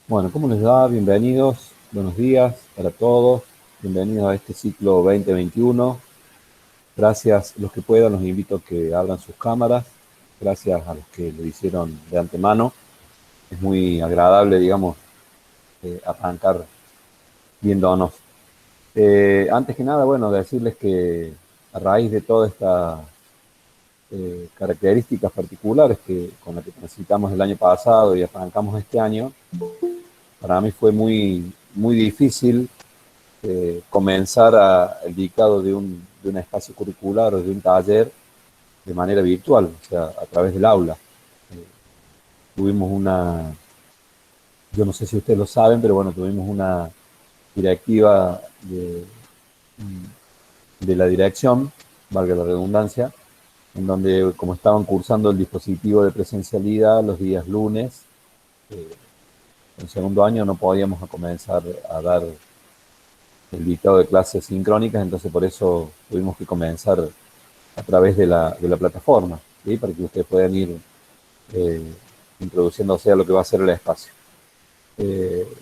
Bueno, ¿cómo les va? Bienvenidos, buenos días para todos, bienvenidos a este ciclo 2021. Gracias, los que puedan, los invito a que abran sus cámaras. Gracias a los que lo hicieron de antemano. Es muy agradable, digamos, arrancar viéndonos. Antes que nada, bueno, decirles que a raíz de todas estas características particulares con las que transitamos el año pasado y arrancamos este año, para mí fue muy difícil comenzar el dictado de un espacio curricular o de un taller de manera virtual, o sea, a través del aula. Eh, tuvimos yo no sé si ustedes lo saben, pero bueno, tuvimos una directiva de la dirección, valga la redundancia, en donde como estaban cursando el dispositivo de presencialidad los días lunes, eh, en segundo año no podíamos comenzar a dar el dictado de clases sincrónicas, entonces por eso tuvimos que comenzar a través de la plataforma, ¿sí? Para que ustedes puedan ir eh, introduciéndose a lo que va a ser el espacio.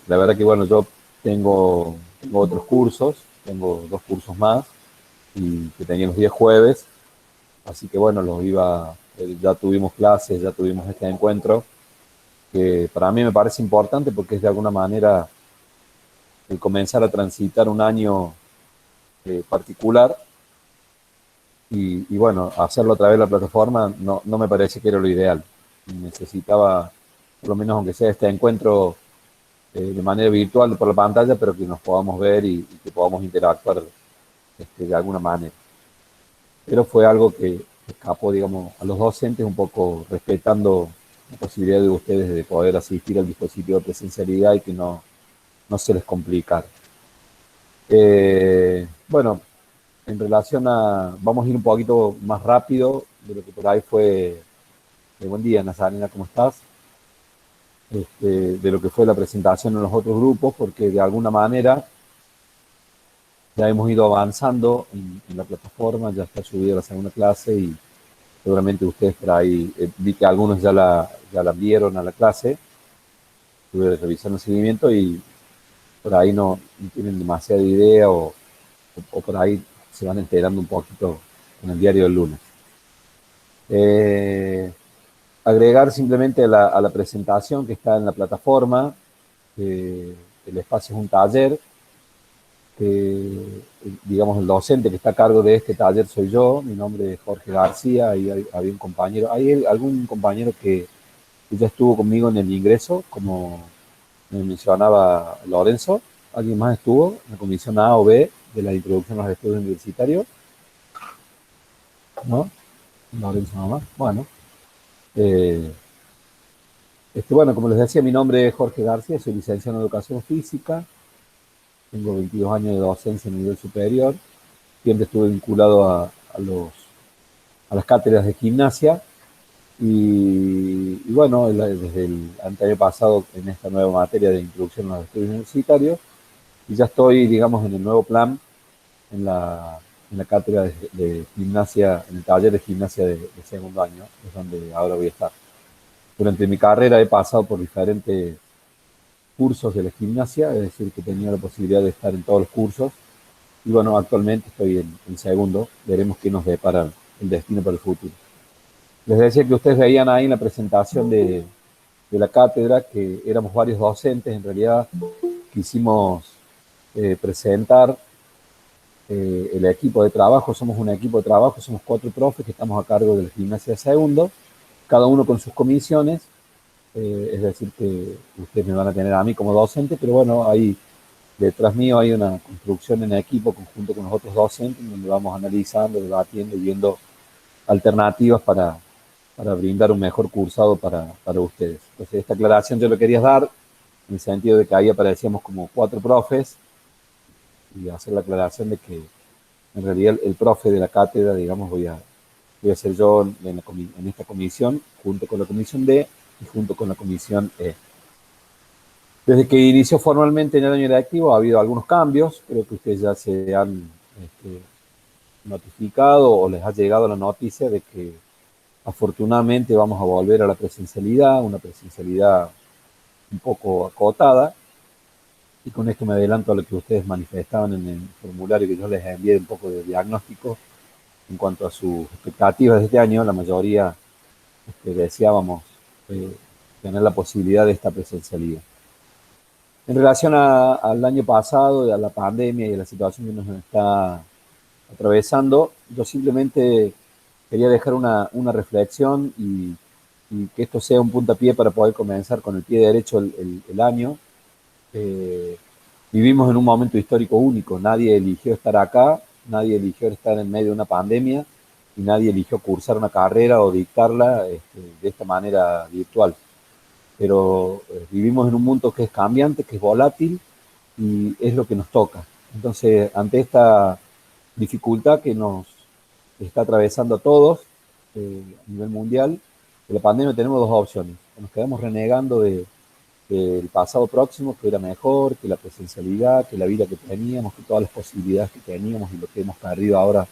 La verdad que bueno, yo tengo otros cursos, tengo dos cursos más y que tenía los días jueves, así que bueno, ya tuvimos clases, ya tuvimos este encuentro, que para mí me parece importante porque es de alguna manera el comenzar a transitar un año particular y bueno, hacerlo a través de la plataforma no me parece que era lo ideal. Necesitaba, por lo menos aunque sea este encuentro de manera virtual por la pantalla, pero que nos podamos ver y que podamos interactuar de alguna manera. Pero fue algo que escapó, digamos, a los docentes un poco respetando la posibilidad de ustedes de poder asistir al dispositivo de presencialidad y que no se les complicara. Bueno, en relación vamos a ir un poquito más rápido de lo que por ahí fue. Buen día, Nazarena, ¿cómo estás? De lo que fue la presentación en los otros grupos, porque de alguna manera ya hemos ido avanzando en la plataforma, ya está subida la segunda clase y seguramente ustedes por ahí, vi que algunos ya la vieron a la clase, estuve revisando el seguimiento y por ahí no tienen demasiada idea o por ahí se van enterando un poquito en el diario del lunes. Eh, Agregar simplemente a la presentación que está en la plataforma, el espacio es un taller, que digamos el docente que está a cargo de este taller soy yo, mi nombre es Jorge García, y había un compañero, hay algún compañero que ya estuvo conmigo en el ingreso, como me mencionaba Lorenzo, alguien más estuvo en la comisión A o B de la introducción a los estudios universitarios, ¿no? Lorenzo nomás, bueno. Eh, bueno, como les decía, mi nombre es Jorge García, soy licenciado en Educación Física, tengo 22 años de docencia en nivel superior, siempre estuve vinculado a las cátedras de gimnasia y bueno, desde el año pasado en esta nueva materia de introducción a los estudios universitarios y ya estoy, digamos, en el nuevo plan, en la cátedra de gimnasia, en el taller de gimnasia de segundo año, es donde ahora voy a estar. Durante mi carrera he pasado por diferentes cursos de la gimnasia, es decir, que tenía la posibilidad de estar en todos los cursos. Y bueno, actualmente estoy en segundo, veremos qué nos depara el destino para el futuro. Les decía que ustedes veían ahí en la presentación de la cátedra que éramos varios docentes, en realidad quisimos presentar el equipo de trabajo, somos un equipo de trabajo, somos 4 profes que estamos a cargo de la gimnasia de segundo, cada uno con sus comisiones, es decir, que ustedes me van a tener a mí como docente, pero bueno, ahí detrás mío hay una construcción en equipo conjunto con los otros docentes, donde vamos analizando, debatiendo y viendo alternativas para brindar un mejor cursado para ustedes. Entonces, esta aclaración yo lo quería dar en el sentido de que ahí aparecíamos como 4 profes y hacer la aclaración de que en realidad el profe de la cátedra, digamos, voy a ser yo en esta comisión, junto con la comisión D y junto con la comisión E. Desde que inició formalmente en el año lectivo ha habido algunos cambios, creo que ustedes ya se han notificado o les ha llegado la noticia de que afortunadamente vamos a volver a la presencialidad, una presencialidad un poco acotada, y con esto me adelanto a lo que ustedes manifestaban en el formulario que yo les envié, un poco de diagnóstico en cuanto a sus expectativas de este año. La mayoría deseábamos eh, tener la posibilidad de esta presencialidad. En relación al año pasado, y a la pandemia y a la situación que nos está atravesando, yo simplemente quería dejar una reflexión y que esto sea un puntapié para poder comenzar con el pie derecho el año. Eh, Vivimos en un momento histórico único, nadie eligió estar acá, nadie eligió estar en medio de una pandemia y nadie eligió cursar una carrera o dictarla de esta manera virtual. Pero vivimos en un mundo que es cambiante, que es volátil y es lo que nos toca. Entonces, ante esta dificultad que nos está atravesando a todos a nivel mundial, de la pandemia tenemos dos opciones. Nos quedamos renegando del pasado próximo, que era mejor, que la presencialidad, que la vida que teníamos, que todas las posibilidades que teníamos y lo que hemos perdido ahora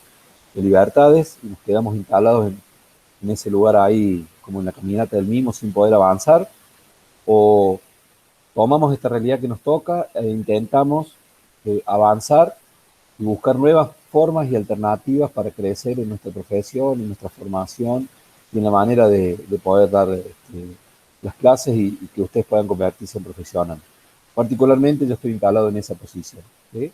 de libertades, y nos quedamos instalados en ese lugar ahí, como en la caminata del mismo, sin poder avanzar, o tomamos esta realidad que nos toca e intentamos avanzar y buscar nuevas formas y alternativas para crecer en nuestra profesión, en nuestra formación y en la manera de poder dar las clases y que ustedes puedan convertirse en profesionales. Particularmente yo estoy instalado en esa posición. ¿Sí?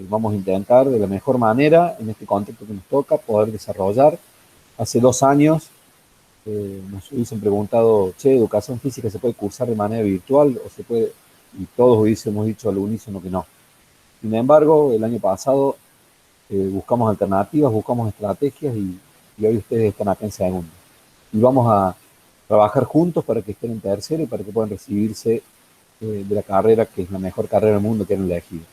Vamos a intentar de la mejor manera, en este contexto que nos toca, poder desarrollar. Hace 2 años nos hubiesen preguntado, che, ¿educación física se puede cursar de manera virtual o se puede? Y todos hubiésemos dicho al unísono que no. Sin embargo, el año pasado buscamos alternativas, buscamos estrategias y hoy ustedes están acá en segundo. Y vamos a trabajar juntos para que estén en tercero y para que puedan recibirse de la carrera que es la mejor carrera del mundo que han elegido.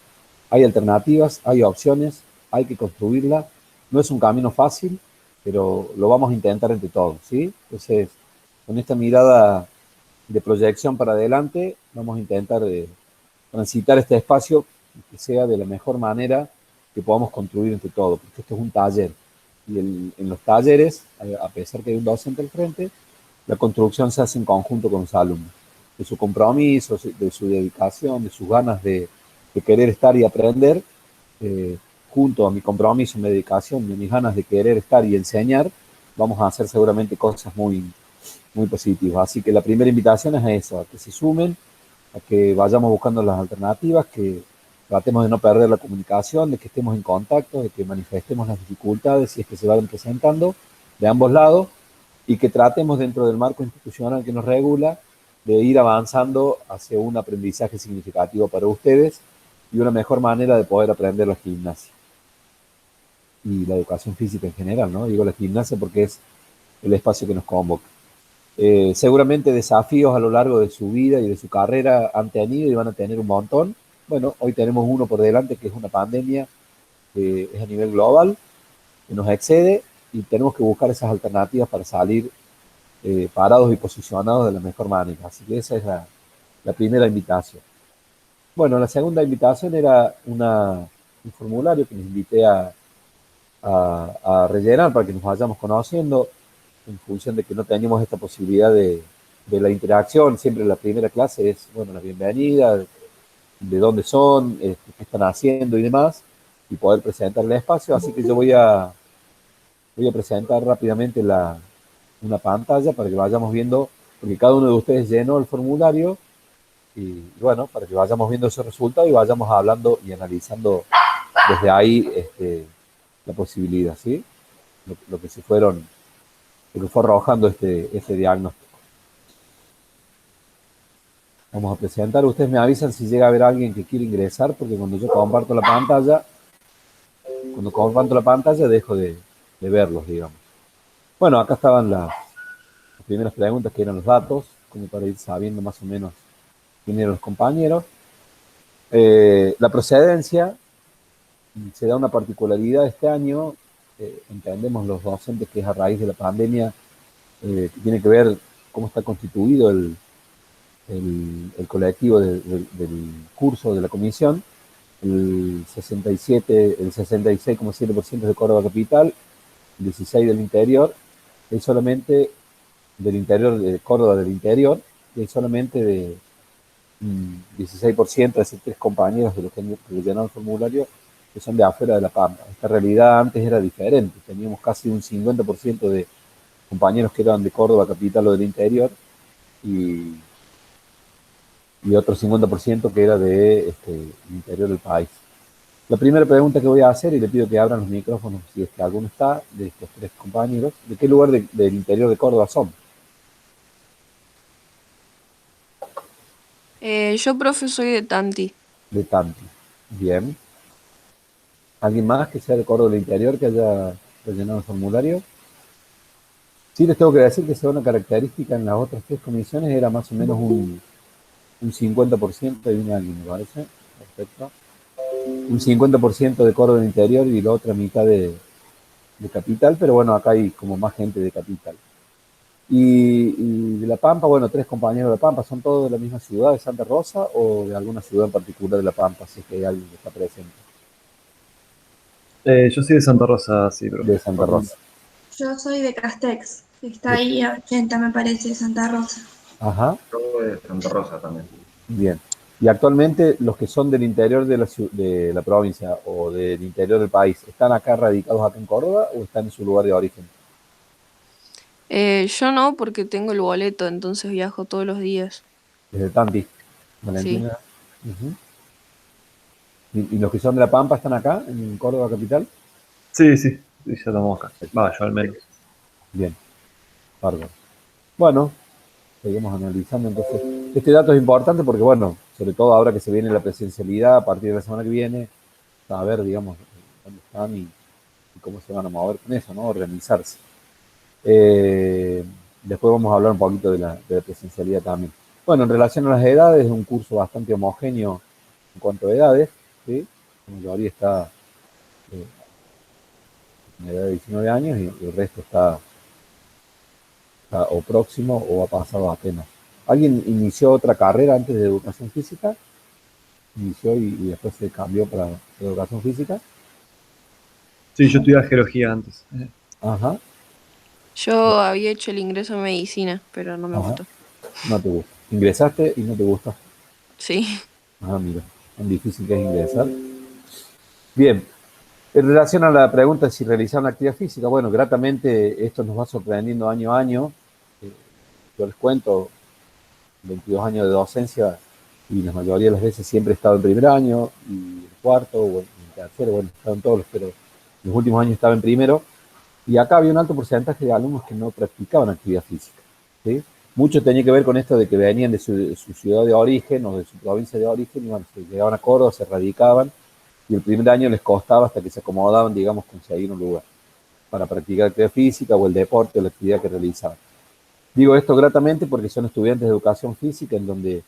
Hay alternativas, hay opciones, hay que construirla. No es un camino fácil, pero lo vamos a intentar entre todos, ¿sí? Entonces, con esta mirada de proyección para adelante, vamos a intentar transitar este espacio que sea de la mejor manera que podamos construir entre todos, porque esto es un taller. Y en los talleres, a pesar que hay un docente al frente, la construcción se hace en conjunto con los alumnos, de su compromiso, de su dedicación, de sus ganas de querer estar y aprender, eh, junto a mi compromiso, mi dedicación, de mis ganas de querer estar y enseñar, vamos a hacer seguramente cosas muy positivas. Así que la primera invitación es a eso, a que se sumen, a que vayamos buscando las alternativas, que tratemos de no perder la comunicación, de que estemos en contacto, de que manifestemos las dificultades si es que se van presentando de ambos lados y que tratemos dentro del marco institucional que nos regula de ir avanzando hacia un aprendizaje significativo para ustedes y una mejor manera de poder aprender la gimnasia y la educación física en general, ¿no? Digo la gimnasia porque es el espacio que nos convoca. Seguramente desafíos a lo largo de su vida y de su carrera han tenido y van a tener un montón. Bueno, hoy tenemos uno por delante que es una pandemia que es a nivel global, que nos excede y tenemos que buscar esas alternativas para salir parados y posicionados de la mejor manera. Así que esa es la primera invitación. Bueno, la segunda invitación era un formulario que les invité a rellenar para que nos vayamos conociendo en función de que no teníamos esta posibilidad de la interacción. Siempre la primera clase es, bueno, la bienvenida, de dónde son, qué están haciendo y demás, y poder presentar el espacio. Así que yo voy a presentar rápidamente una pantalla para que vayamos viendo, porque cada uno de ustedes llenó el formulario y bueno, para que vayamos viendo ese resultado y vayamos hablando y analizando desde ahí la posibilidad, ¿sí? Lo que se fueron, lo que fue arrojando este diagnóstico. Vamos a presentar, ustedes me avisan si llega a haber alguien que quiere ingresar, porque cuando comparto la pantalla dejo de verlos, digamos. Bueno, acá estaban las primeras preguntas que eran los datos, como para ir sabiendo más o menos quién eran los compañeros. La procedencia, se da una particularidad este año, entendemos los docentes que es a raíz de la pandemia, que tiene que ver cómo está constituido el colectivo del curso de la comisión. El 66,7% de Córdoba Capital, 16% del interior, es solamente del interior de Córdoba del interior, y solamente un 16% de esos 3 compañeros de los que llenaron el formulario que son de afuera de La Pampa. Esta realidad antes era diferente. Teníamos casi un 50% de compañeros que eran de Córdoba, capital o del interior, y, y otro 50% que era de interior del país. La primera pregunta que voy a hacer, y le pido que abran los micrófonos si es que alguno está, de estos 3 compañeros, ¿de qué lugar del interior de Córdoba son? Yo, profe, soy de Tanti. De Tanti. Bien. ¿Alguien más que sea de Córdoba del interior que haya rellenado el formulario? Sí, les tengo que decir que según la característica en las otras 3 comisiones era más o menos un 50% y un alguien, me parece. Perfecto. Un 50% de Córdoba del interior y la otra mitad de capital, pero bueno, acá hay como más gente de capital. Y de La Pampa, bueno, 3 compañeros de La Pampa, ¿son todos de la misma ciudad, de Santa Rosa, o de alguna ciudad en particular de La Pampa, si es que hay alguien que está presente? Yo soy de Santa Rosa, sí, De profe. Santa Rosa. Yo soy de Castex, que está De- ahí a 80, me parece, Santa Rosa. Ajá, Yo de Santa Rosa también. bien. Y actualmente los que son del interior de la provincia o del interior del país, ¿están acá radicados acá en Córdoba o están en su lugar de origen? Yo no, porque tengo el boleto, entonces viajo todos los días. Desde Tanti, Sí. Valentina. Ujú. ¿Y los que son de La Pampa están acá, en Córdoba capital? Sí, sí, sí, ya estamos acá. Va, yo al menos. Bien, bárbaro. Bueno, seguimos analizando entonces. Este dato es importante porque, bueno, sobre todo ahora que se viene la presencialidad, a partir de la semana que viene, saber, digamos, dónde están y cómo se van a mover con eso, ¿no? Organizarse. Eh, Después vamos a hablar un poquito de la presencialidad también. Bueno, en relación a las edades, es un curso bastante homogéneo en cuanto a edades, ¿sí? La mayoría está en edad de 19 años y el resto está o próximo o ha pasado apenas. ¿Alguien inició otra carrera antes de educación física? Inició y después se cambió para educación física. Sí, yo estudiaba geología antes. Ajá, Yo había hecho el ingreso en medicina, pero no me ajá, gustó. no te gusta. Ingresaste y no te gusta. Sí. Ah, mira, tan difícil que es ingresar. Bien, en relación a la pregunta de si realizar una actividad física, bueno, gratamente esto nos va sorprendiendo año a año. Eh, Yo les cuento, 22 años de docencia y la mayoría de las veces siempre he estado en primer año y en cuarto o en tercero, bueno, he estado en todos, pero en los últimos años estaba en primero. Y acá había un alto porcentaje de alumnos que no practicaban actividad física, ¿sí? Mucho tenía que ver con esto de que venían de su ciudad de origen o de su provincia de origen y bueno, se llegaban a Córdoba, se radicaban y el primer año les costaba hasta que se acomodaban, digamos, conseguir un lugar para practicar actividad física o el deporte o la actividad que realizaban. Digo esto gratamente porque son estudiantes de educación física en donde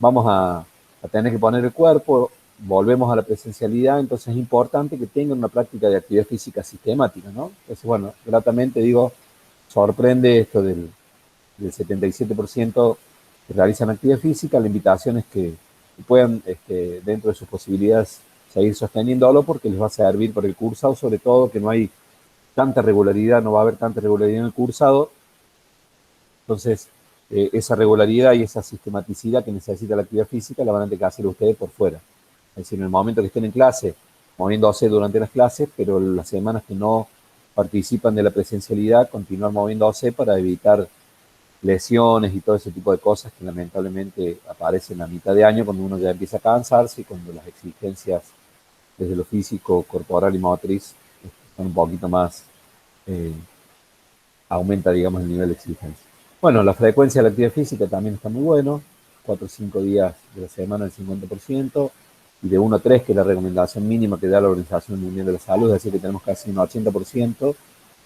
vamos a tener que poner el cuerpo, volvemos a la presencialidad, entonces es importante que tengan una práctica de actividad física sistemática, ¿no? Entonces, bueno, gratamente digo, sorprende esto del 77% que realizan actividad física, la invitación es que puedan, dentro de sus posibilidades, seguir sosteniéndolo porque les va a servir para el cursado, sobre todo que no hay tanta regularidad, no va a haber tanta regularidad en el cursado, entonces, esa regularidad y esa sistematicidad que necesita la actividad física la van a tener que hacer ustedes por fuera. Es decir, en el momento que estén en clase, moviéndose durante las clases, pero las semanas que no participan de la presencialidad, continuar moviéndose para evitar lesiones y todo ese tipo de cosas que lamentablemente aparecen a mitad de año cuando uno ya empieza a cansarse y cuando las exigencias desde lo físico, corporal y motriz son un poquito más, eh, aumenta, digamos, el nivel de exigencia. Bueno, la frecuencia de la actividad física también está muy bueno, 4 o 5 días de la semana el 50%, y de 1 a 3, que es la recomendación mínima que da la Organización Mundial de la Salud, es decir, que tenemos casi un 80%,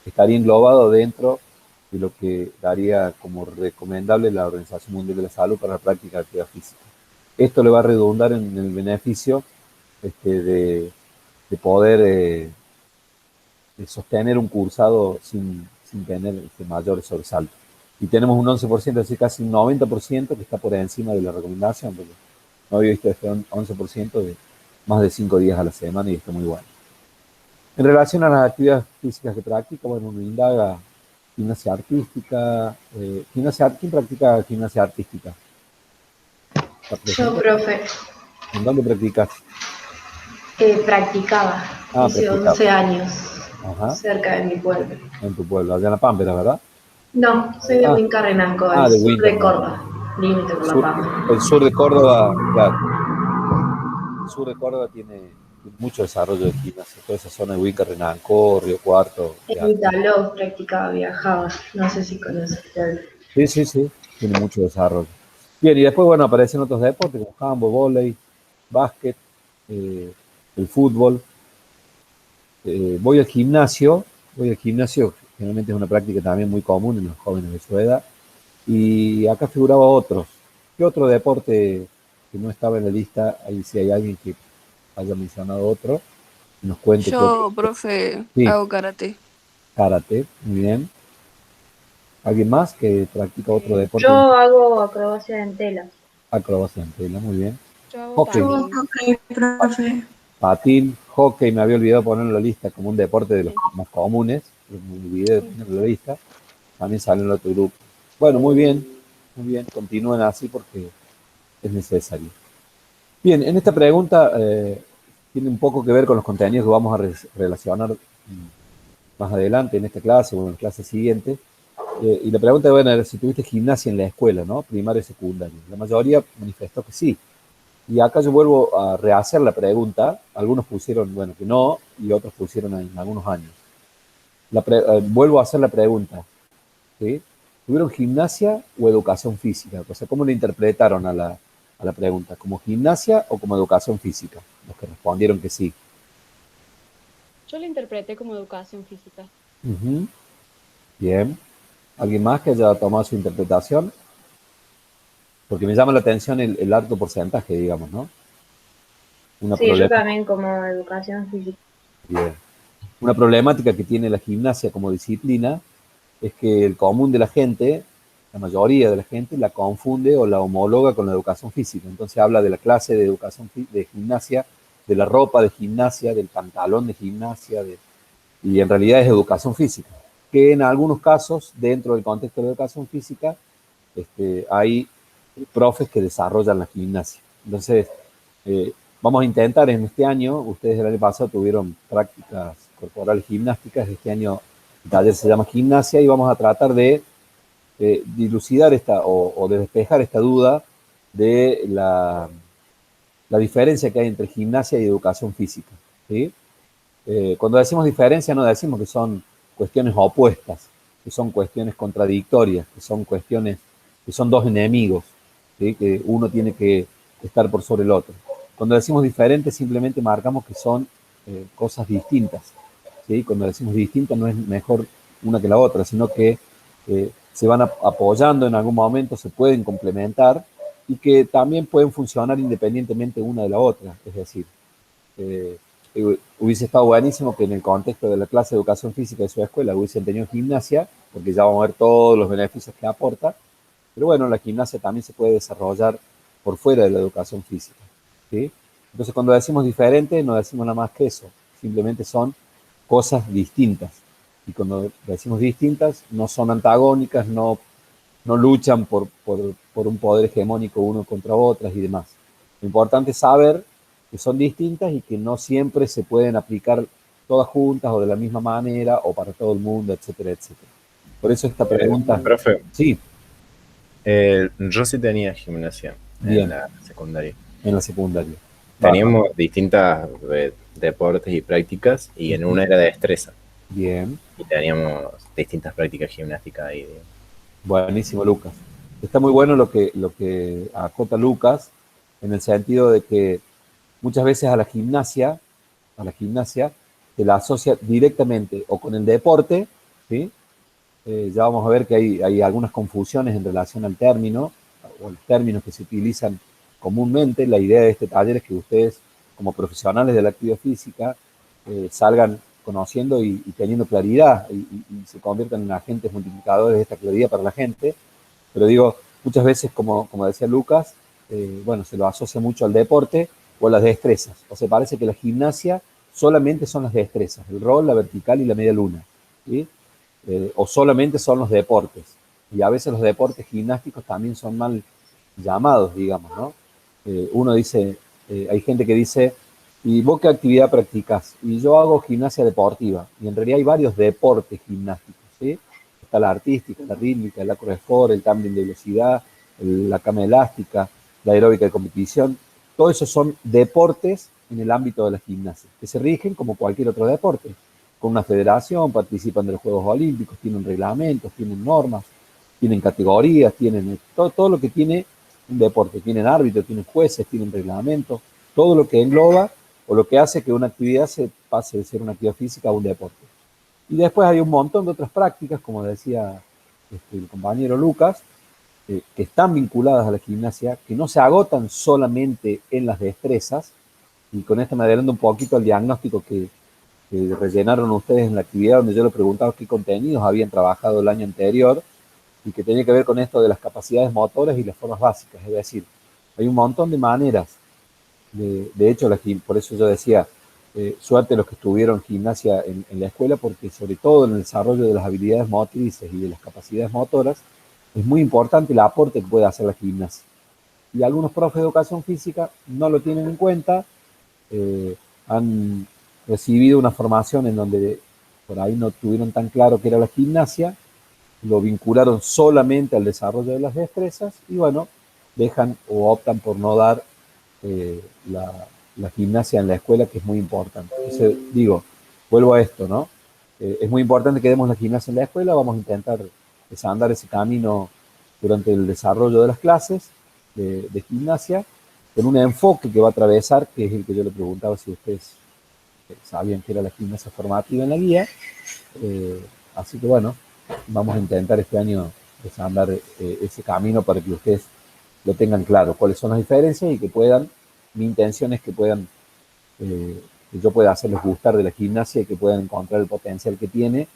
estaría englobado dentro de lo que daría como recomendable la Organización Mundial de la Salud para la práctica de actividad física. Esto le va a redundar en el beneficio de poder sostener un cursado sin tener mayores sobresaltos. Y tenemos un 11%, es decir, casi un 90% que está por encima de la recomendación, porque no había visto este 11% de más de 5 días a la semana y está muy bueno. En relación a las actividades físicas que practica, bueno, uno indaga gimnasia artística. ¿Quién practica gimnasia artística? ¿Estás Yo, presente? profe, ¿En dónde practicas? practicaba Ah, hace practicaba. 11 años, Ajá, cerca de mi pueblo. en tu pueblo, allá en La Pampera, ¿verdad? No, soy de Ah, Huinca Renanco, ah, al de sur Winter, de ¿no? Córdoba, límite con La Sur, Pampa. el sur de Córdoba, claro. El sur de Córdoba tiene mucho desarrollo de gimnasia. Toda esa zona de Huinca, Renanco, Río Cuarto, de En aquí. Italó practicaba, viajaba, no sé si conoces el pueblo. Sí, sí, sí, tiene mucho desarrollo. Bien, y después, bueno, aparecen otros deportes como handball, vóley, básquet, eh, el fútbol. Voy al gimnasio, generalmente es una práctica también muy común en los jóvenes de su edad. Y acá figuraba otros. ¿Qué otro deporte que no estaba en la lista? Ahí si hay alguien que haya mencionado otro, que nos cuente qué otro. Yo, profe, Sí, hago karate. karate, muy bien. ¿Alguien más que practica otro Yo deporte? hago acrobacia en telas. Acrobacia en tela, muy bien. Yo hago Hockey, Yo, patín. ok, profe. patín, hockey, me había olvidado ponerlo en la lista como un deporte de los Sí. más comunes. Me olvidé de ponerlo en la lista. También salió en el otro grupo. Bueno, muy bien. Continúen así porque es necesario. Bien, en esta pregunta tiene un poco que ver con los contenidos que vamos a relacionar más adelante en esta clase o en la clase siguiente. Y la pregunta, bueno, era si tuviste gimnasia en la escuela, ¿no? Primaria y secundaria. La mayoría manifestó que sí. Y acá yo vuelvo a rehacer la pregunta. Algunos pusieron, bueno, que no, y otros pusieron en algunos años. Vuelvo a hacer la pregunta, ¿sí? ¿Tuvieron gimnasia o educación física? O sea, ¿cómo le interpretaron a la pregunta? ¿Como gimnasia o como educación física? Los que respondieron que sí. Yo lo interpreté como educación física. Ujú, bien. ¿Alguien más que haya tomado su interpretación? Porque me llama la atención el alto porcentaje, digamos, ¿no? Una Sí, yo problemática, también como educación física. bien. Una problemática que tiene la gimnasia como disciplina es que el común de la gente, la mayoría de la gente, la confunde o la homologa con la educación física. Entonces habla de la clase de educación de gimnasia, de la ropa de gimnasia, del pantalón de gimnasia, y en realidad es educación física. Que en algunos casos, dentro del contexto de educación física, hay profes que desarrollan la gimnasia. Entonces, eh, vamos a intentar en este año, ustedes el año pasado tuvieron prácticas corporales gimnásticas, este año el taller se llama gimnasia y vamos a tratar de dilucidar o de despejar esta duda de la diferencia que hay entre gimnasia y educación física. ¿Sí? Cuando decimos diferencia no decimos que son cuestiones opuestas, que son cuestiones contradictorias, que son cuestiones que son dos enemigos, ¿sí? Que uno tiene que estar por sobre el otro. Cuando decimos diferente simplemente marcamos que son cosas distintas. ¿Sí? Cuando decimos distintas no es mejor una que la otra, sino que se van apoyando en algún momento, se pueden complementar y que también pueden funcionar independientemente una de la otra. Es decir, eh, hubiese estado buenísimo que en el contexto de la clase de educación física de su escuela hubiesen tenido gimnasia, porque ya vamos a ver todos los beneficios que aporta, pero bueno, la gimnasia también se puede desarrollar por fuera de la educación física. ¿Sí? Entonces, cuando decimos diferente, no decimos nada más que eso, simplemente son cosas distintas. Y cuando decimos distintas, no son antagónicas, no luchan por un poder hegemónico uno contra otras y demás. Lo importante es saber que son distintas y que no siempre se pueden aplicar todas juntas o de la misma manera o para todo el mundo, etcétera, etcétera. Por eso esta pregunta, Profe, sí, yo sí tenía gimnasia en bien, la secundaria. en la secundaria. Teníamos distintas deportes y prácticas y en una era de destreza. Bien, Y teníamos distintas prácticas gimnásticas ahí. buenísimo, Lucas. Está muy bueno lo que acota Lucas, en el sentido de que muchas veces a la gimnasia, se la asocia directamente o con el deporte, ¿sí? Ya vamos a ver que hay algunas confusiones en relación al término o los términos que se utilizan comúnmente. La idea de este taller es que ustedes, como profesionales de la actividad física, salgan conociendo y teniendo claridad y se conviertan en agentes multiplicadores de esta claridad para la gente. Pero digo, muchas veces, como decía Lucas, bueno, se lo asocia mucho al deporte o a las destrezas. O sea, parece que la gimnasia solamente son las destrezas, el rol, la vertical y la media luna. ¿Sí? O solamente son los deportes. Y a veces los deportes gimnásticos también son mal llamados, digamos, ¿no? uno dice, hay gente que dice, ¿y vos qué actividad practicás? Y yo hago gimnasia deportiva, y en realidad hay varios deportes gimnásticos, ¿sí? Está la artística, la rítmica, el acrosport, el tumbling de velocidad, la cama elástica, la aeróbica de competición. Todo eso son deportes en el ámbito de la gimnasia, que se rigen como cualquier otro deporte, con una federación, participan de los Juegos Olímpicos, tienen reglamentos, tienen normas, tienen categorías, tienen todo lo que tiene un deporte, tienen árbitros, tienen jueces, tienen reglamentos, todo lo que engloba o lo que hace que una actividad se pase de ser una actividad física a un deporte. Y después hay un montón de otras prácticas, como decía el compañero Lucas, que están vinculadas a la gimnasia, que no se agotan solamente en las destrezas, y con esto me adelanto un poquito al diagnóstico que rellenaron ustedes en la actividad donde yo les preguntaba qué contenidos habían trabajado el año anterior, y que tenía que ver con esto de las capacidades motoras y las formas básicas. Es decir, hay un montón de maneras, de hecho, por eso yo decía, suerte los que estuvieron gimnasia en la escuela, porque sobre todo en el desarrollo de las habilidades motrices y de las capacidades motoras, es muy importante el aporte que puede hacer la gimnasia. Y algunos profes de educación física no lo tienen en cuenta, han recibido una formación en donde por ahí no tuvieron tan claro qué era la gimnasia, lo vincularon solamente al desarrollo de las destrezas y bueno, dejan o optan por no dar la gimnasia en la escuela, que es muy importante. Entonces, digo, vuelvo a esto, ¿no? Es muy importante que demos la gimnasia en la escuela, vamos a intentar desandar ese camino durante el desarrollo de las clases de gimnasia, con un enfoque que va a atravesar, que es el que yo le preguntaba si ustedes sabían que era la gimnasia formativa en la guía. Así que bueno, vamos a intentar este año desandar ese camino para que ustedes lo tengan claro, cuáles son las diferencias y que puedan, mi intención es que puedan, que yo pueda hacerles gustar de la gimnasia y que puedan encontrar el potencial que tiene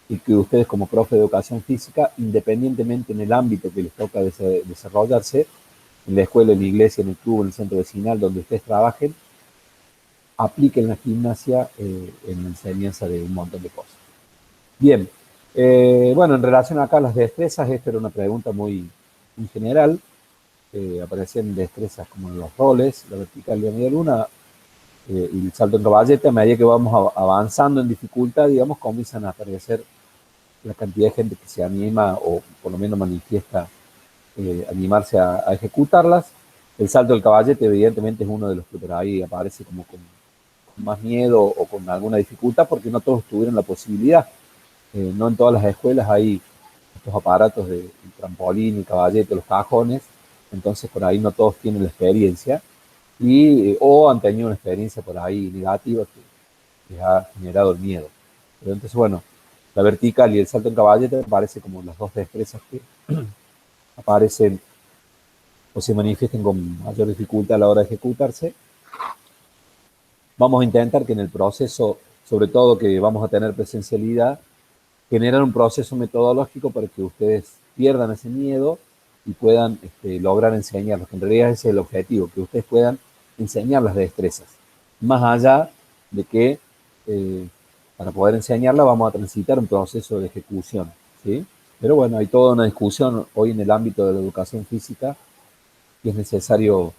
y que ustedes como profe de educación física, independientemente en el ámbito que les toca desarrollarse, en la escuela, en la iglesia, en el club, en el centro vecinal, donde ustedes trabajen, apliquen la gimnasia en la enseñanza de un montón de cosas. Bien, bueno, en relación acá a las destrezas, esta era una pregunta muy general. Aparecían destrezas como los roles, la vertical de media luna y el salto en caballete. A medida que vamos avanzando en dificultad, digamos, comienzan a aparecer la cantidad de gente que se anima o por lo menos manifiesta animarse a ejecutarlas. El salto del caballete evidentemente es uno de los que por ahí aparece como con más miedo o con alguna dificultad porque no todos tuvieron la posibilidad. No en todas las escuelas hay estos aparatos de trampolín, el caballete, los cajones, entonces por ahí no todos tienen la experiencia o han tenido una experiencia por ahí negativa que les ha generado el miedo. Pero entonces, bueno, la vertical y el salto en caballete parece como las dos destrezas que aparecen o se manifiesten con mayor dificultad a la hora de ejecutarse. Vamos a intentar que en el proceso, sobre todo que vamos a tener presencialidad, generar un proceso metodológico para que ustedes pierdan ese miedo y puedan lograr enseñarlos, que en realidad ese es el objetivo, que ustedes puedan enseñar las destrezas. Más allá de que para poder enseñarla vamos a transitar un proceso de ejecución, ¿sí? Pero bueno, hay toda una discusión hoy en el ámbito de la educación física que es necesario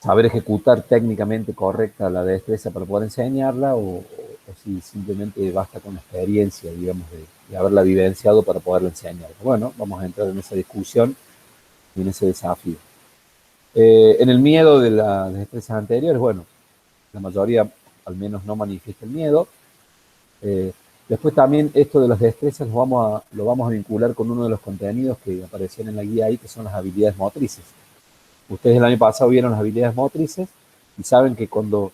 saber ejecutar técnicamente correcta la destreza para poder enseñarla o si simplemente basta con la experiencia, digamos, de haberla vivenciado para poderla enseñar. Bueno, vamos a entrar en esa discusión y en ese desafío. En el miedo de las destrezas anteriores, bueno, la mayoría al menos no manifiesta el miedo. Después también esto de las destrezas lo vamos a vincular con uno de los contenidos que aparecían en la guía ahí, que son las habilidades motrices. Ustedes el año pasado vieron las habilidades motrices y saben que cuando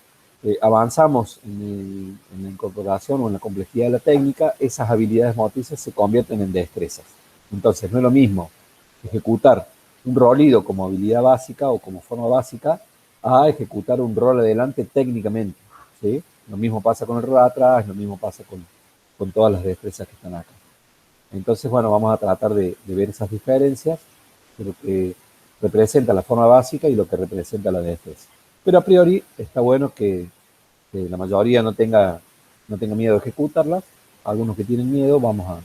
avanzamos en la incorporación o en la complejidad de la técnica, esas habilidades motrices se convierten en destrezas. Entonces no es lo mismo ejecutar un rolido como habilidad básica o como forma básica a ejecutar un rol adelante técnicamente, ¿sí? Lo mismo pasa con el rol atrás, lo mismo pasa con todas las destrezas que están acá. Entonces, bueno, vamos a tratar de ver esas diferencias de lo que representa la forma básica y lo que representa la destreza. Pero a priori está bueno que la mayoría no tenga miedo de ejecutarlas. Algunos que tienen miedo, vamos a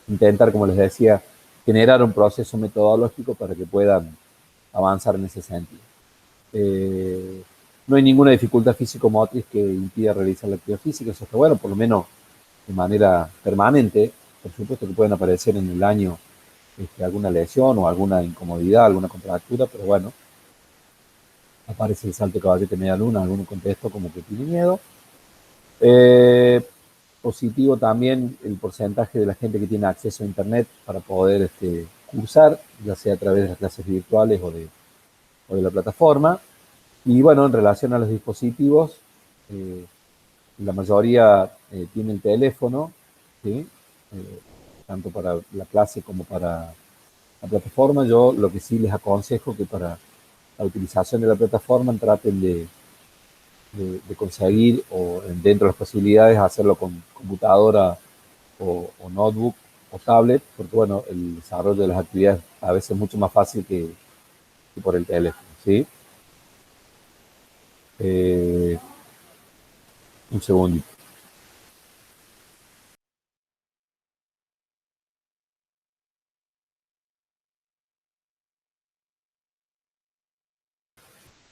intentar, como les decía, generar un proceso metodológico para que puedan avanzar en ese sentido. No hay ninguna dificultad físico-motriz que impida realizar la actividad física, eso está bueno, por lo menos de manera permanente. Por supuesto que pueden aparecer en el año alguna lesión o alguna incomodidad, alguna contractura, pero bueno, aparece el salto de caballete media luna, alguno contexto como que tiene miedo. Positivo también el porcentaje de la gente que tiene acceso a internet para poder cursar, ya sea a través de las clases virtuales o de la plataforma. Y bueno, en relación a los dispositivos, la mayoría tiene el teléfono, ¿sí? Tanto para la clase como para la plataforma. Yo lo que sí les aconsejo que para la utilización de la plataforma traten de conseguir, o dentro de las posibilidades, hacerlo con computadora o notebook o tablet, porque bueno, el desarrollo de las actividades a veces es mucho más fácil que por el teléfono, ¿sí? Un segundito.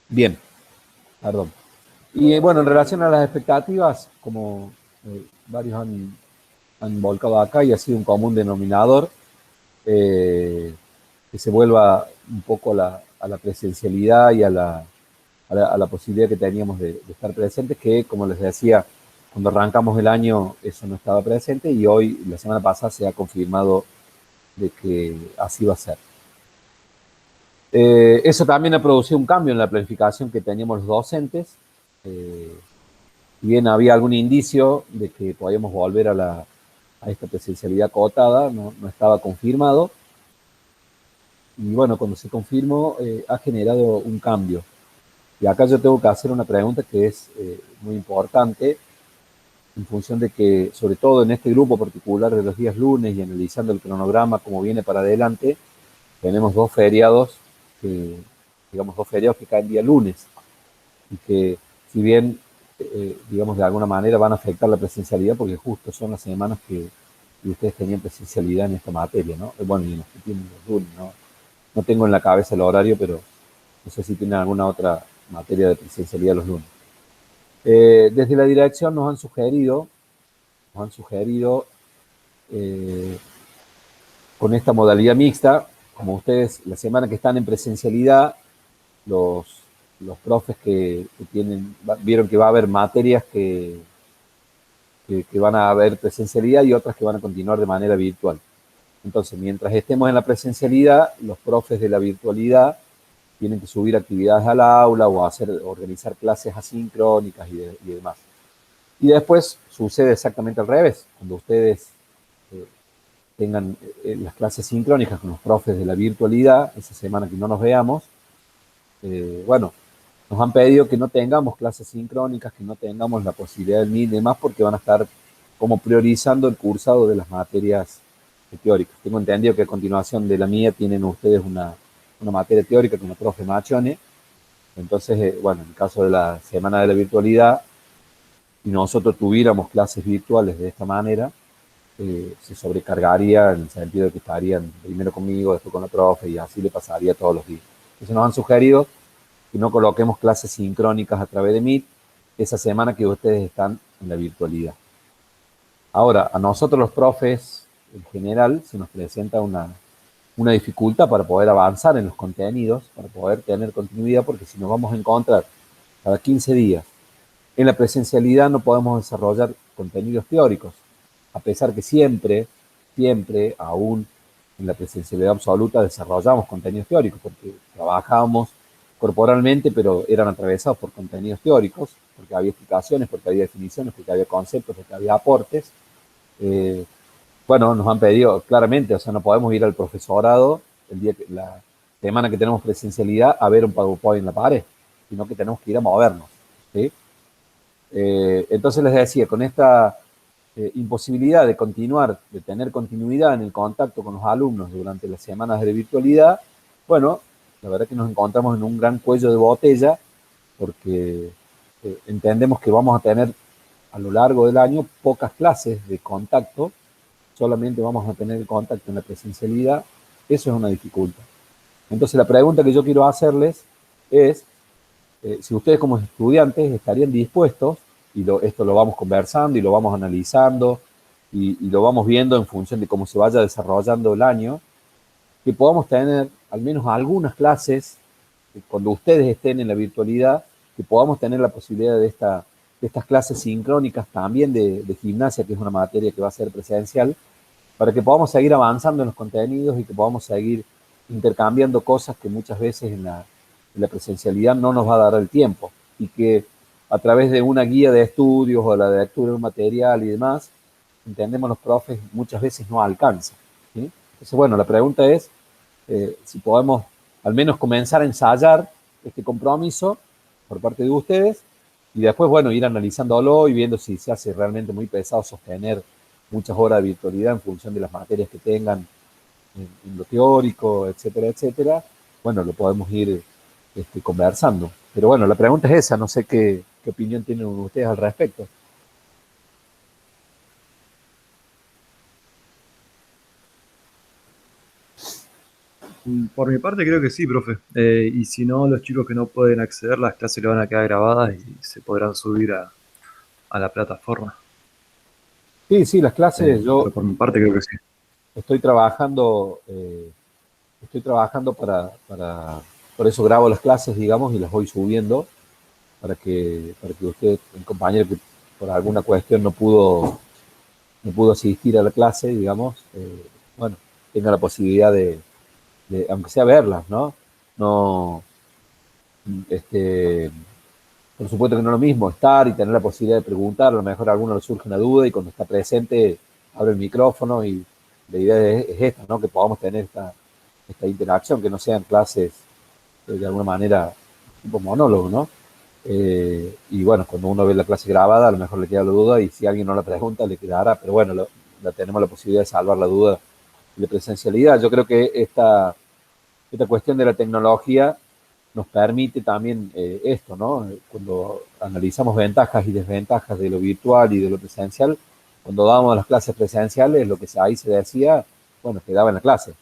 Bien, perdón. Y bueno, en relación a las expectativas, como varios han volcado acá y ha sido un común denominador, que se vuelva un poco a la presencialidad y a la posibilidad que teníamos de estar presentes, que como les decía, cuando arrancamos el año eso no estaba presente y hoy, la semana pasada, se ha confirmado de que así va a ser. Eso también ha producido un cambio en la planificación que teníamos los docentes. Si bien había algún indicio de que podíamos volver a esta presencialidad acotada, no estaba confirmado. Y bueno, cuando se confirmó, ha generado un cambio. Y acá yo tengo que hacer una pregunta que es muy importante, en función de que, sobre todo en este grupo particular de los días lunes y analizando el cronograma como viene para adelante, tenemos dos feriados que caen día lunes y que, si bien, digamos, de alguna manera van a afectar la presencialidad, porque justo son las semanas que ustedes tenían presencialidad en esta materia, ¿no? Bueno, y en los que tienen los lunes, ¿no? No tengo en la cabeza el horario, pero no sé si tienen alguna otra materia de presencialidad los lunes. Desde la dirección nos han sugerido con esta modalidad mixta, como ustedes la semana que están en presencialidad, los profes que vieron que va a haber materias que van a haber presencialidad y otras que van a continuar de manera virtual. Entonces, mientras estemos en la presencialidad, los profes de la virtualidad tienen que subir actividades al aula o organizar clases asincrónicas y demás. Y después sucede exactamente al revés. Cuando ustedes tengan las clases sincrónicas con los profes de la virtualidad, esa semana que no nos veamos, bueno, nos han pedido que no tengamos clases sincrónicas, que no tengamos la posibilidad del MIT y demás, porque van a estar como priorizando el cursado de las materias teóricas. Tengo entendido que a continuación de la mía tienen ustedes una materia teórica con el profe Machone. Entonces, bueno, en el caso de la semana de la virtualidad, si nosotros tuviéramos clases virtuales de esta manera, se sobrecargaría en el sentido de que estarían primero conmigo, después con la profe, y así le pasaría todos los días. Entonces nos han sugerido que no coloquemos clases sincrónicas a través de Meet esa semana que ustedes están en la virtualidad. Ahora, a nosotros los profes, en general, se nos presenta una dificultad para poder avanzar en los contenidos, para poder tener continuidad, porque si nos vamos a encontrar cada 15 días en la presencialidad, no podemos desarrollar contenidos teóricos, a pesar que siempre, aún en la presencialidad absoluta, desarrollamos contenidos teóricos, porque trabajábamos corporalmente, pero eran atravesados por contenidos teóricos, porque había explicaciones, porque había definiciones, porque había conceptos, porque había aportes. Bueno, nos han pedido claramente, o sea, no podemos ir al profesorado la semana que tenemos presencialidad a ver un PowerPoint en la pared, sino que tenemos que ir a movernos, ¿sí? Entonces les decía, con esta imposibilidad de continuar, de tener continuidad en el contacto con los alumnos durante las semanas de virtualidad, bueno, la verdad que nos encontramos en un gran cuello de botella, porque entendemos que vamos a tener a lo largo del año pocas clases de contacto, solamente vamos a tener el contacto en la presencialidad. Eso es una dificultad. Entonces la pregunta que yo quiero hacerles es si ustedes como estudiantes estarían dispuestos, y esto lo vamos conversando y lo vamos analizando y lo vamos viendo en función de cómo se vaya desarrollando el año, que podamos tener al menos algunas clases, cuando ustedes estén en la virtualidad, que podamos tener la posibilidad de estas clases sincrónicas también de gimnasia, que es una materia que va a ser presencial, para que podamos seguir avanzando en los contenidos y que podamos seguir intercambiando cosas que muchas veces en la presencialidad no nos va a dar el tiempo, y que a través de una guía de estudios o la lectura de un material y demás, entendemos los profes, muchas veces no alcanza, ¿sí? Entonces, bueno, la pregunta es si podemos al menos comenzar a ensayar este compromiso por parte de ustedes y después, bueno, ir analizándolo y viendo si se hace realmente muy pesado sostener muchas horas de virtualidad en función de las materias que tengan en lo teórico, etcétera, etcétera. Bueno, lo podemos ir conversando. Pero bueno, la pregunta es esa, no sé qué opinión tienen ustedes al respecto. Por mi parte creo que sí, profe. Y si no, los chicos que no pueden acceder, las clases le van a quedar grabadas y se podrán subir a la plataforma. Sí, las clases, yo Pero por mi parte creo que sí. estoy trabajando por eso grabo las clases, digamos, y las voy subiendo para que usted, el compañero que por alguna cuestión no pudo asistir a la clase, digamos, bueno, tenga la posibilidad de aunque sea verlas, ¿no? No, por supuesto que no es lo mismo estar y tener la posibilidad de preguntar, a lo mejor a alguno le surge una duda y cuando está presente abre el micrófono y la idea es esta, ¿no? Que podamos tener esta interacción, que no sean clases de alguna manera tipo monólogo, ¿no? Y bueno, cuando uno ve la clase grabada, a lo mejor le queda la duda y si alguien no la pregunta, le quedará, pero bueno, tenemos la posibilidad de salvar la duda de presencialidad. Yo creo que esta cuestión de la tecnología nos permite también esto, ¿no? Cuando analizamos ventajas y desventajas de lo virtual y de lo presencial, cuando dábamos las clases presenciales, lo que ahí se decía, bueno, quedaba en la clase.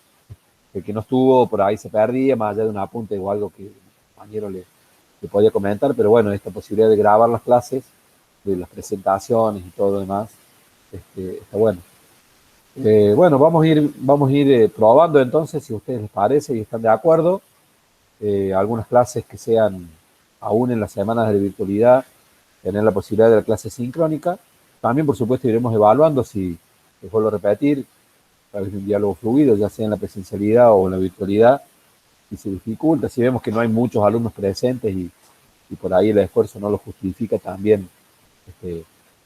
El que no estuvo por ahí se perdía, más allá de un apunte o algo que el compañero le podía comentar, pero bueno, esta posibilidad de grabar las clases, de las presentaciones y todo lo demás, está bueno. Bueno, vamos a ir probando entonces, si a ustedes les parece y están de acuerdo, algunas clases que sean aún en las semanas de virtualidad, tener la posibilidad de la clase sincrónica. También, por supuesto, iremos evaluando si, les vuelvo a repetir, a través de un diálogo fluido, ya sea en la presencialidad o en la virtualidad, si se dificulta, si vemos que no hay muchos alumnos presentes y por ahí el esfuerzo no lo justifica, también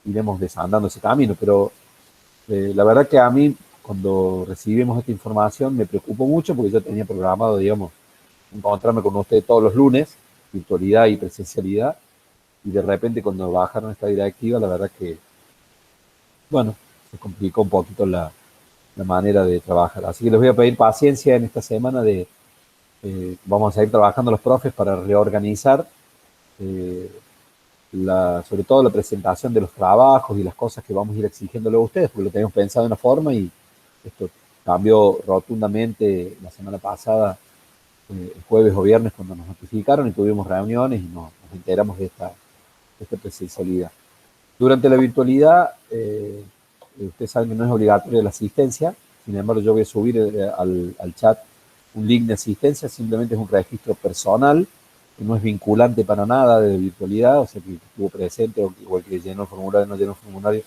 iremos desandando ese camino. Pero la verdad que a mí, cuando recibimos esta información, me preocupó mucho porque yo tenía programado, digamos, encontrarme con ustedes todos los lunes, virtualidad y presencialidad, y de repente cuando bajaron esta directiva, la verdad que, bueno, se complicó un poquito la manera de trabajar. Así que les voy a pedir paciencia en esta semana vamos a ir trabajando los profes para reorganizar sobre todo la presentación de los trabajos y las cosas que vamos a ir exigiéndole a ustedes, porque lo tenemos pensado de una forma y esto cambió rotundamente la semana pasada, el jueves o viernes, cuando nos notificaron y tuvimos reuniones y nos enteramos de esta presencialidad. Durante la virtualidad, ustedes saben que no es obligatoria la asistencia, sin embargo yo voy a subir al chat un link de asistencia, simplemente es un registro personal, que no es vinculante para nada de virtualidad, o sea que estuvo presente o el que llenó el formulario no llenó el formulario.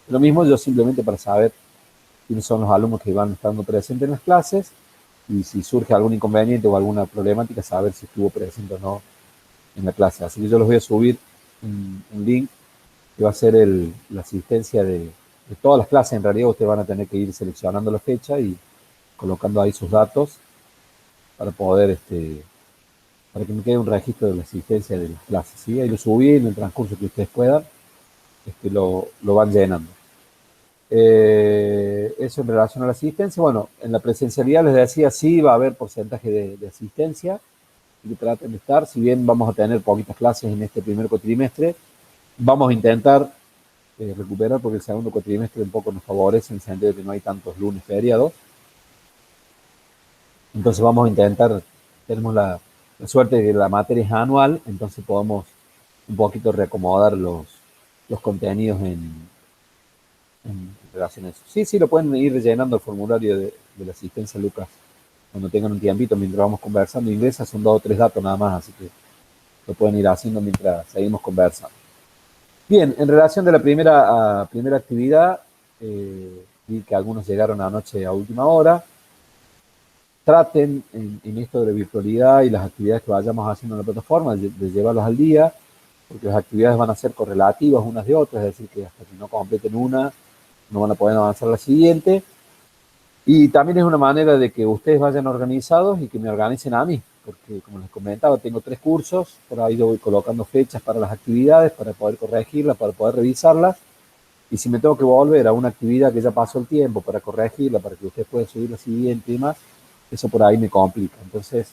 Lo mismo yo simplemente para saber quiénes son los alumnos que van estando presentes en las clases y si surge algún inconveniente o alguna problemática, saber si estuvo presente o no en la clase. Así que yo les voy a subir un link que va a ser la asistencia de todas las clases. En realidad ustedes van a tener que ir seleccionando la fecha y colocando ahí sus datos para poder para que me quede un registro de la asistencia de las clases, ¿sí? Ahí lo subí en el transcurso que ustedes puedan, lo van llenando. Eso en relación a la asistencia. Bueno, en la presencialidad les decía, sí va a haber porcentaje de asistencia, y que traten de estar, si bien vamos a tener poquitas clases en este primer cuatrimestre, vamos a intentar recuperar, porque el segundo cuatrimestre un poco nos favorece en el sentido de que no hay tantos lunes feriados. Entonces vamos a intentar tenemos la suerte de que la materia es anual, entonces podemos un poquito reacomodar los contenidos en relación a eso. Sí, sí, lo pueden ir rellenando el formulario de la asistencia, Lucas, cuando tengan un tiempito mientras vamos conversando. Inglesa son 2 o 3 datos nada más, así que lo pueden ir haciendo mientras seguimos conversando. Bien, en relación de la primera actividad, vi que algunos llegaron anoche a última hora. Traten en esto de la virtualidad y las actividades que vayamos haciendo en la plataforma de llevarlas al día, porque las actividades van a ser correlativas unas de otras, es decir, que hasta que no completen una, no van a poder avanzar a la siguiente. Y también es una manera de que ustedes vayan organizados y que me organicen a mí, porque como les comentaba, tengo 3 cursos, por ahí yo voy colocando fechas para las actividades, para poder corregirlas, para poder revisarlas. Y si me tengo que volver a una actividad que ya pasó el tiempo para corregirla, para que ustedes puedan subir la siguiente y demás, eso por ahí me complica. Entonces,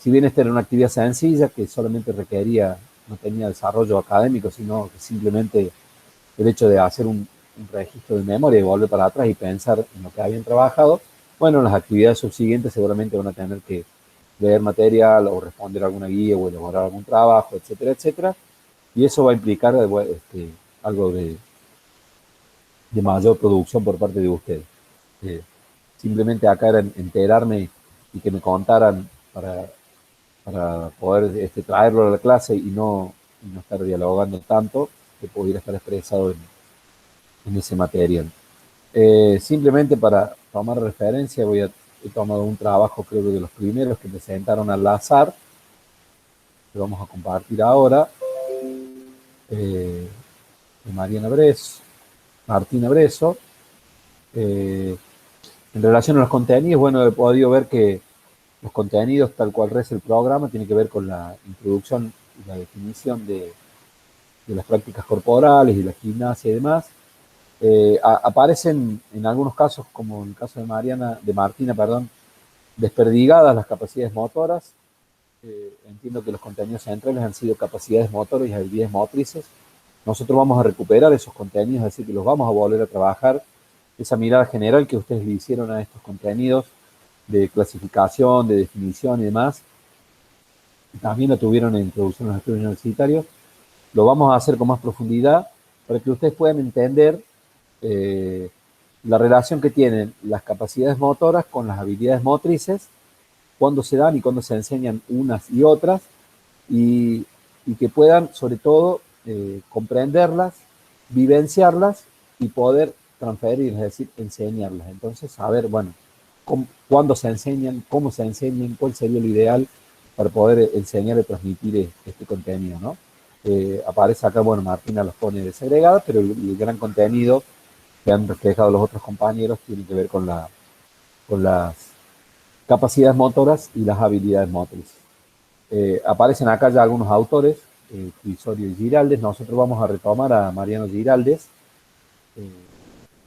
si bien esta era una actividad sencilla que solamente requería, no tenía desarrollo académico, sino que simplemente el hecho de hacer un registro de memoria y volver para atrás y pensar en lo que habían trabajado, bueno, las actividades subsiguientes seguramente van a tener que leer material o responder alguna guía o elaborar algún trabajo, etcétera, etcétera. Y eso va a implicar algo de mayor producción por parte de ustedes. Simplemente acá era enterarme y que me contaran para poder traerlo a la clase y no estar dialogando tanto, que pudiera estar expresado en ese material. Simplemente para tomar referencia, he tomado un trabajo, creo que de los primeros que presentaron al azar, que vamos a compartir ahora, de Martina Breso. En relación a los contenidos, bueno, he podido ver que los contenidos, tal cual reza el programa, tiene que ver con la introducción y la definición de las prácticas corporales y la gimnasia y demás. Aparecen en algunos casos, como en el caso de Martina, desperdigadas las capacidades motoras. Entiendo que los contenidos centrales han sido capacidades motoras y habilidades motrices. Nosotros vamos a recuperar esos contenidos, es decir, que los vamos a volver a trabajar. Esa mirada general que ustedes le hicieron a estos contenidos de clasificación, de definición y demás, también lo tuvieron en introducción a los estudios universitarios. Lo vamos a hacer con más profundidad para que ustedes puedan entender la relación que tienen las capacidades motoras con las habilidades motrices, cuándo se dan y cuándo se enseñan unas y otras, y que puedan, sobre todo, comprenderlas, vivenciarlas y poder transferirlas, es decir, enseñarlas. Entonces, saber, bueno, cuándo se enseñan, cómo se enseñan, cuál sería lo ideal para poder enseñar y transmitir este contenido, ¿no? Aparece acá, bueno, Martina los pone desagregadas, pero el gran contenido que han reflejado los otros compañeros tiene que ver con las capacidades motoras y las habilidades motrices. Aparecen acá ya algunos autores, Frisorio y Giraldes. Nosotros vamos a retomar a Mariano Giraldes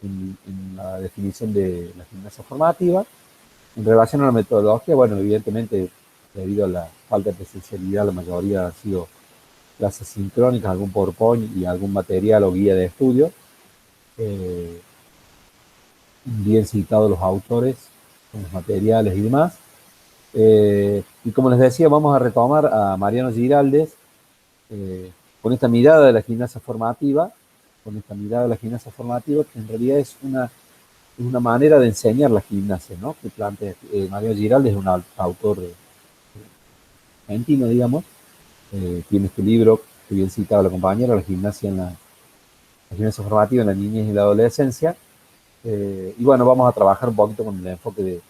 en la definición de la gimnasia formativa. En relación a la metodología, bueno, evidentemente, debido a la falta de presencialidad, la mayoría han sido clases sincrónicas, algún PowerPoint y algún material o guía de estudio. Bien citados los autores, con los materiales y demás. Y como les decía, vamos a retomar a Mariano Giraldes con esta mirada de la gimnasia formativa, que en realidad es una manera de enseñar la gimnasia, ¿no? Que plantea Mariano Giraldes, es un autor argentino, digamos. Tiene este libro que bien citado la compañera, la gimnasia formativa en la niñez y la adolescencia. Y bueno, vamos a trabajar un poquito con el enfoque de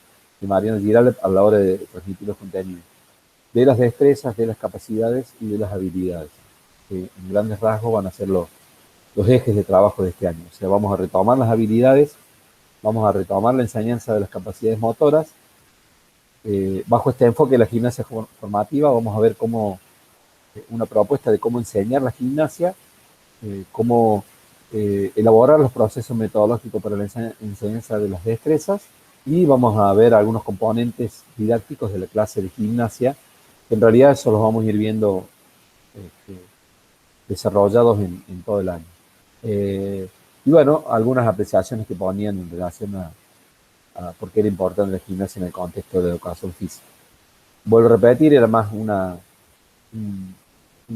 Mariano Giraldes a la hora de transmitir los contenidos, de las destrezas, de las capacidades y de las habilidades. En grandes rasgos van a ser los ejes de trabajo de este año. O sea, vamos a retomar las habilidades, vamos a retomar la enseñanza de las capacidades motoras. Bajo este enfoque de la gimnasia formativa vamos a ver una propuesta de cómo enseñar la gimnasia, cómo elaborar los procesos metodológicos para la enseñanza de las destrezas, y vamos a ver algunos componentes didácticos de la clase de gimnasia, que en realidad eso los vamos a ir viendo desarrollados en todo el año. Y bueno, algunas apreciaciones que ponían en relación a por qué era importante la gimnasia en el contexto de la educación física. Vuelvo a repetir, era más una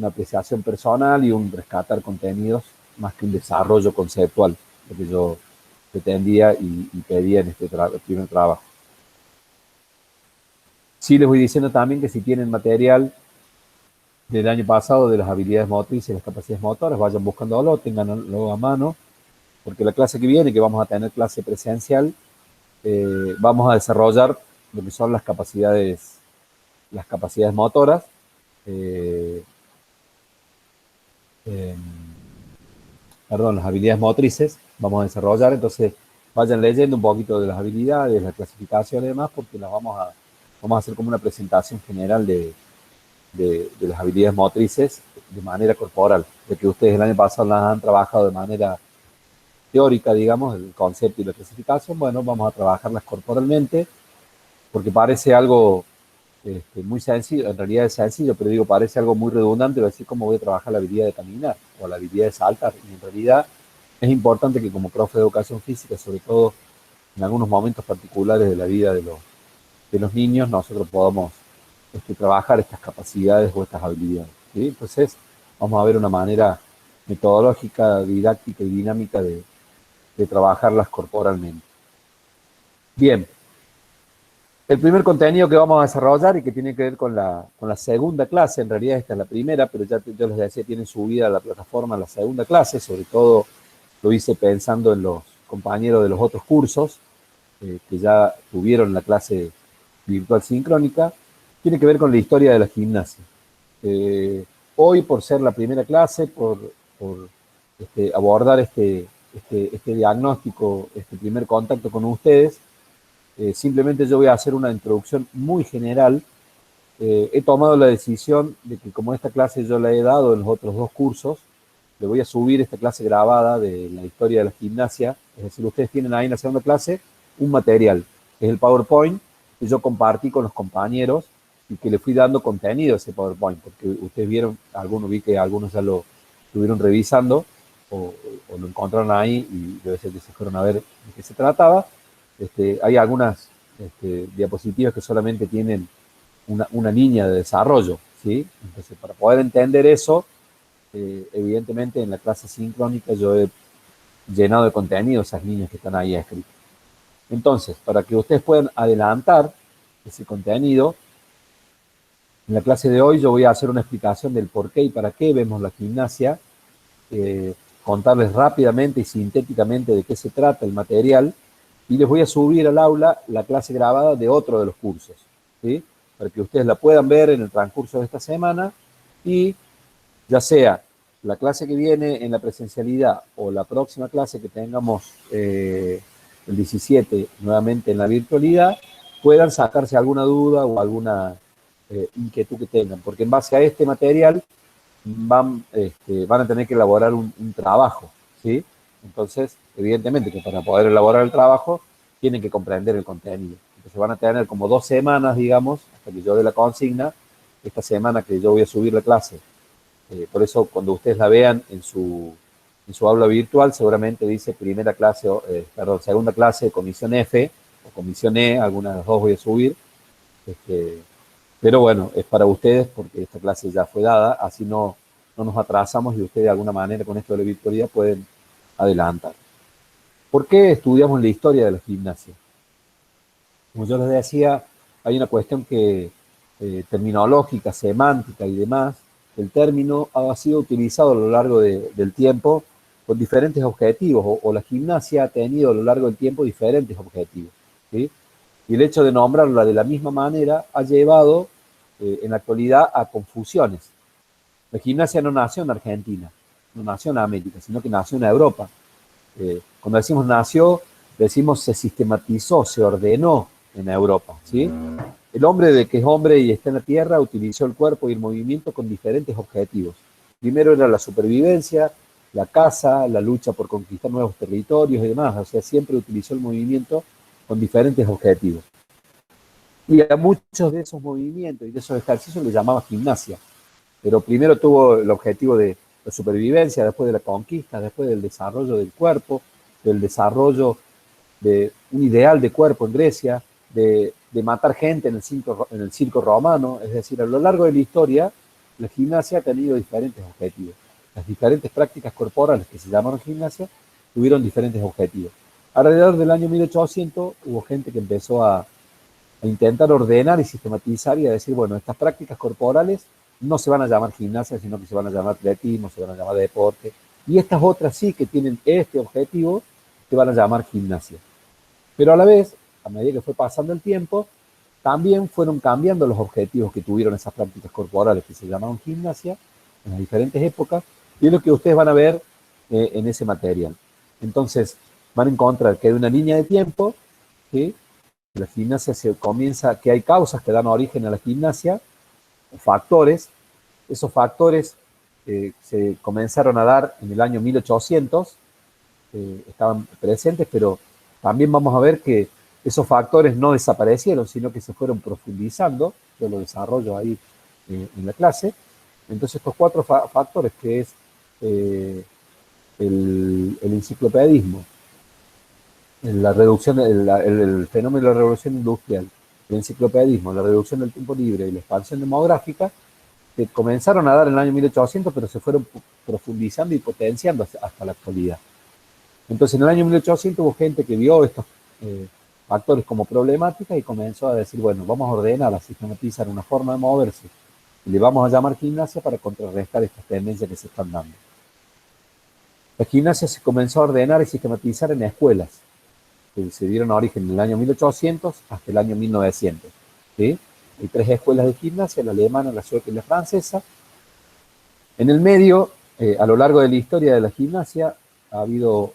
apreciación personal y un rescatar contenidos más que un desarrollo conceptual, lo que yo pretendía y pedía en este primer trabajo. Sí les voy diciendo también que si tienen material del año pasado de las habilidades motrices y las capacidades motoras, vayan buscándolo, tenganlo a mano, porque la clase que viene, que vamos a tener clase presencial, vamos a desarrollar lo que son las capacidades motoras, las habilidades motrices, vamos a desarrollar, entonces vayan leyendo un poquito de las habilidades, la clasificación y demás, porque vamos a hacer como una presentación general de las habilidades motrices de manera corporal, de que ustedes el año pasado las han trabajado de manera teórica, digamos, el concepto y la clasificación. Bueno, vamos a trabajarlas corporalmente, porque parece algo muy sencillo, en realidad es sencillo, pero digo, parece algo muy redundante, decir cómo voy a trabajar la habilidad de caminar o la habilidad de saltar, y en realidad es importante que como profe de educación física, sobre todo en algunos momentos particulares de la vida de los niños, nosotros podamos trabajar estas capacidades o estas habilidades, ¿sí? Entonces, vamos a ver una manera metodológica, didáctica y dinámica de trabajarlas corporalmente. Bien, el primer contenido que vamos a desarrollar y que tiene que ver con la segunda clase, en realidad esta es la primera, pero ya yo les decía, tienen subida a la plataforma la segunda clase, sobre todo lo hice pensando en los compañeros de los otros cursos que ya tuvieron la clase virtual sincrónica, tiene que ver con la historia de la gimnasia. Hoy, por ser la primera clase, por abordar este diagnóstico, este primer contacto con ustedes, simplemente yo voy a hacer una introducción muy general. He tomado la decisión de que como esta clase yo la he dado en los otros dos cursos, le voy a subir esta clase grabada de la historia de la gimnasia, es decir, ustedes tienen ahí en la segunda clase un material, que es el PowerPoint, que yo compartí con los compañeros y que le fui dando contenido a ese PowerPoint, porque ustedes vieron, vi que algunos ya lo estuvieron revisando o lo encontraron ahí y debe ser que se fueron a ver de qué se trataba. Hay algunas diapositivas que solamente tienen una línea de desarrollo, ¿sí? Entonces, para poder entender eso, evidentemente en la clase sincrónica yo he llenado de contenido esas líneas que están ahí escritas. Entonces, para que ustedes puedan adelantar ese contenido, en la clase de hoy yo voy a hacer una explicación del por qué y para qué vemos la gimnasia, contarles rápidamente y sintéticamente de qué se trata el material, y les voy a subir al aula la clase grabada de otro de los cursos, ¿sí? Para que ustedes la puedan ver en el transcurso de esta semana y ya sea la clase que viene en la presencialidad o la próxima clase que tengamos el 17 nuevamente en la virtualidad, puedan sacarse alguna duda o alguna inquietud que tengan, porque en base a este material van a tener que elaborar un trabajo, ¿sí? Entonces, evidentemente que para poder elaborar el trabajo tienen que comprender el contenido. Entonces van a tener como 2 semanas, digamos, hasta que yo dé la consigna, esta semana que yo voy a subir la clase. Por eso cuando ustedes la vean en su aula virtual, seguramente dice segunda clase, comisión F o comisión E, algunas de las dos voy a subir. Pero bueno, es para ustedes porque esta clase ya fue dada, así no nos atrasamos y ustedes de alguna manera con esto de la virtualidad pueden adelantar. ¿Por qué estudiamos la historia de la gimnasia? Como yo les decía, hay una cuestión que terminológica, semántica y demás. El término ha sido utilizado a lo largo del tiempo con diferentes objetivos, o la gimnasia ha tenido a lo largo del tiempo diferentes objetivos, ¿sí? Y el hecho de nombrarla de la misma manera ha llevado en la actualidad a confusiones. La gimnasia no nació en Argentina, no nació en América, sino que nació en Europa. Cuando decimos nació, decimos se sistematizó, se ordenó en Europa, ¿sí? El hombre de que es hombre y está en la tierra utilizó el cuerpo y el movimiento con diferentes objetivos. Primero era la supervivencia, la caza, la lucha por conquistar nuevos territorios y demás. O sea, siempre utilizó el movimiento con diferentes objetivos. Y a muchos de esos movimientos y de esos ejercicios le llamaba gimnasia. Pero primero tuvo el objetivo de la supervivencia, después de la conquista, después del desarrollo del cuerpo, del desarrollo de un ideal de cuerpo en Grecia, de matar gente en el circo romano. Es decir, a lo largo de la historia, la gimnasia ha tenido diferentes objetivos. Las diferentes prácticas corporales que se llamaron gimnasia tuvieron diferentes objetivos. Alrededor del año 1800 hubo gente que empezó a intentar ordenar y sistematizar y a decir, bueno, estas prácticas corporales no se van a llamar gimnasia, sino que se van a llamar atletismo, se van a llamar deporte. Y estas otras sí que tienen este objetivo, se van a llamar gimnasia. Pero a la vez, a medida que fue pasando el tiempo, también fueron cambiando los objetivos que tuvieron esas prácticas corporales que se llamaron gimnasia en las diferentes épocas, y es lo que ustedes van a ver en ese material. Entonces, van a encontrar que hay una línea de tiempo que la gimnasia se comienza, que hay causas que dan origen a la gimnasia, factores. Esos factores se comenzaron a dar en el año 1800, estaban presentes, pero también vamos a ver que esos factores no desaparecieron, sino que se fueron profundizando. Yo lo desarrollo ahí en la clase. Entonces, estos 4 factores, que es el enciclopedismo, la reducción, el fenómeno de la revolución industrial, el enciclopedismo, la reducción del tiempo libre y la expansión demográfica, que comenzaron a dar en el año 1800, pero se fueron profundizando y potenciando hasta la actualidad. Entonces, en el año 1800 hubo gente que vio estos factores como problemática y comenzó a decir, bueno, vamos a ordenar, a sistematizar una forma de moverse y le vamos a llamar gimnasia para contrarrestar estas tendencias que se están dando. La gimnasia se comenzó a ordenar y sistematizar en escuelas, que se dieron origen en el año 1800 hasta el año 1900. ¿Sí? Hay 3 escuelas de gimnasia, la alemana, la sueca y la francesa. En el medio, a lo largo de la historia de la gimnasia, ha habido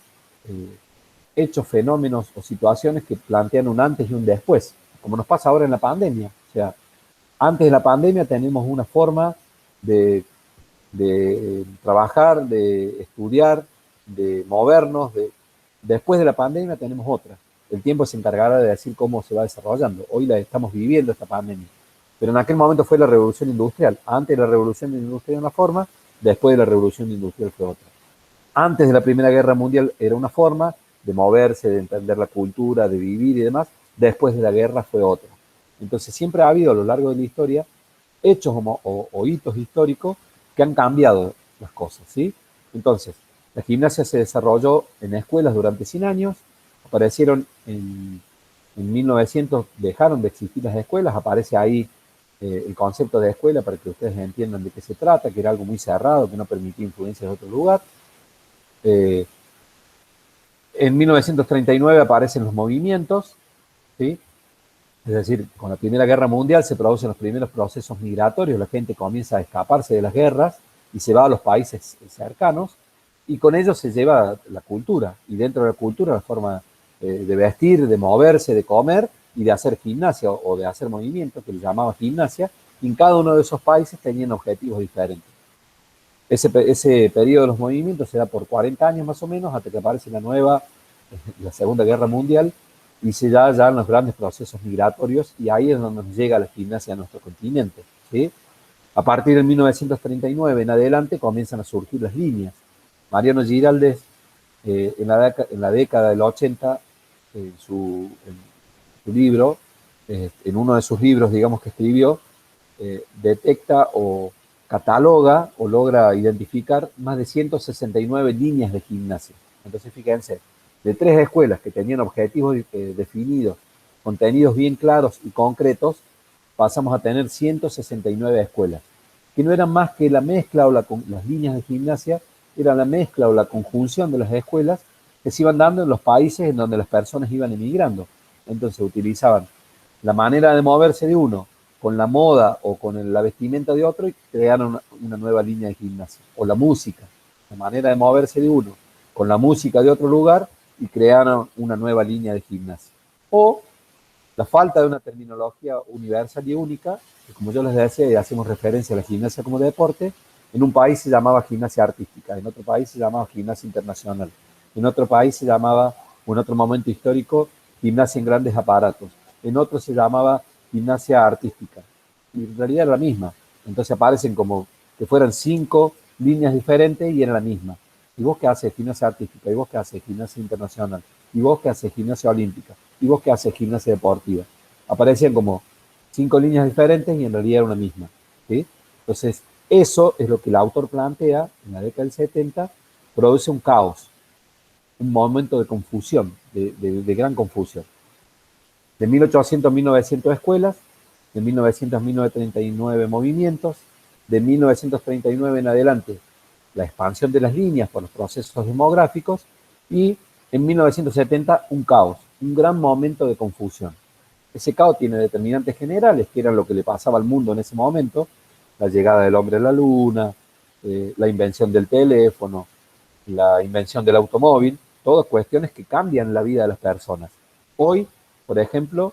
hechos, fenómenos o situaciones que plantean un antes y un después, como nos pasa ahora en la pandemia. O sea, antes de la pandemia tenemos una forma de trabajar, de estudiar, de movernos. Después de la pandemia tenemos otra. El tiempo se encargará de decir cómo se va desarrollando. Hoy la estamos viviendo, esta pandemia. Pero en aquel momento fue la revolución industrial. Antes de la revolución industrial era una forma, después de la revolución industrial fue otra. Antes de la Primera Guerra Mundial era una forma de moverse, de entender la cultura, de vivir y demás. Después de la guerra fue otra. Entonces siempre ha habido a lo largo de la historia hechos o hitos históricos que han cambiado las cosas, ¿sí? Entonces, la gimnasia se desarrolló en escuelas durante 100 años, aparecieron en 1900, dejaron de existir las escuelas, aparece ahí el concepto de escuela para que ustedes entiendan de qué se trata, que era algo muy cerrado, que no permitía influencias de otro lugar. En 1939 aparecen los movimientos, ¿sí? Es decir, con la Primera Guerra Mundial se producen los primeros procesos migratorios, la gente comienza a escaparse de las guerras y se va a los países cercanos, y con ello se lleva la cultura, y dentro de la cultura la forma de vestir, de moverse, de comer y de hacer gimnasia o de hacer movimiento, que le llamaba gimnasia, y en cada uno de esos países tenían objetivos diferentes. Ese periodo de los movimientos se da por 40 años más o menos, hasta que aparece la Segunda Guerra Mundial, y se da ya en los grandes procesos migratorios, y ahí es donde nos llega la gimnasia a nuestro continente, ¿sí? A partir de 1939 en adelante comienzan a surgir las líneas. Mariano Giraldez, en la década del 80, en su libro, en uno de sus libros, digamos, que escribió, detecta o cataloga o logra identificar más de 169 líneas de gimnasia. Entonces, fíjense, de 3 escuelas que tenían objetivos definidos, contenidos bien claros y concretos, pasamos a tener 169 escuelas, que no eran más que la mezcla o las líneas de gimnasia, era la mezcla o la conjunción de las escuelas que se iban dando en los países en donde las personas iban emigrando. Entonces utilizaban la manera de moverse de uno con la moda o con la vestimenta de otro y crearon una nueva línea de gimnasia. O la música, la manera de moverse de uno con la música de otro lugar y crearon una nueva línea de gimnasia. O la falta de una terminología universal y única, que como yo les decía, y hacemos referencia a la gimnasia como deporte, en un país se llamaba gimnasia artística, en otro país se llamaba gimnasia internacional, en otro país se llamaba, o en otro momento histórico, gimnasia en grandes aparatos, en otro se llamaba gimnasia artística, y en realidad era la misma. Entonces aparecen como que fueran 5 líneas diferentes y era la misma. ¿Y vos qué haces? Gimnasia artística. ¿Y vos qué haces? Gimnasia internacional. ¿Y vos qué haces? Gimnasia olímpica. ¿Y vos qué haces? Gimnasia deportiva. aparecían como 5 líneas diferentes y en realidad era una misma, ¿sí? Entonces, eso es lo que el autor plantea en la década del 70, produce un caos, un momento de confusión, de gran confusión. De 1800 a 1900 escuelas, de 1900 a 1939 movimientos, de 1939 en adelante la expansión de las líneas por los procesos demográficos y en 1970 un caos, un gran momento de confusión. Ese caos tiene determinantes generales, que eran lo que le pasaba al mundo en ese momento, la llegada del hombre a la luna, la invención del teléfono, la invención del automóvil, todas cuestiones que cambian la vida de las personas. Hoy, por ejemplo,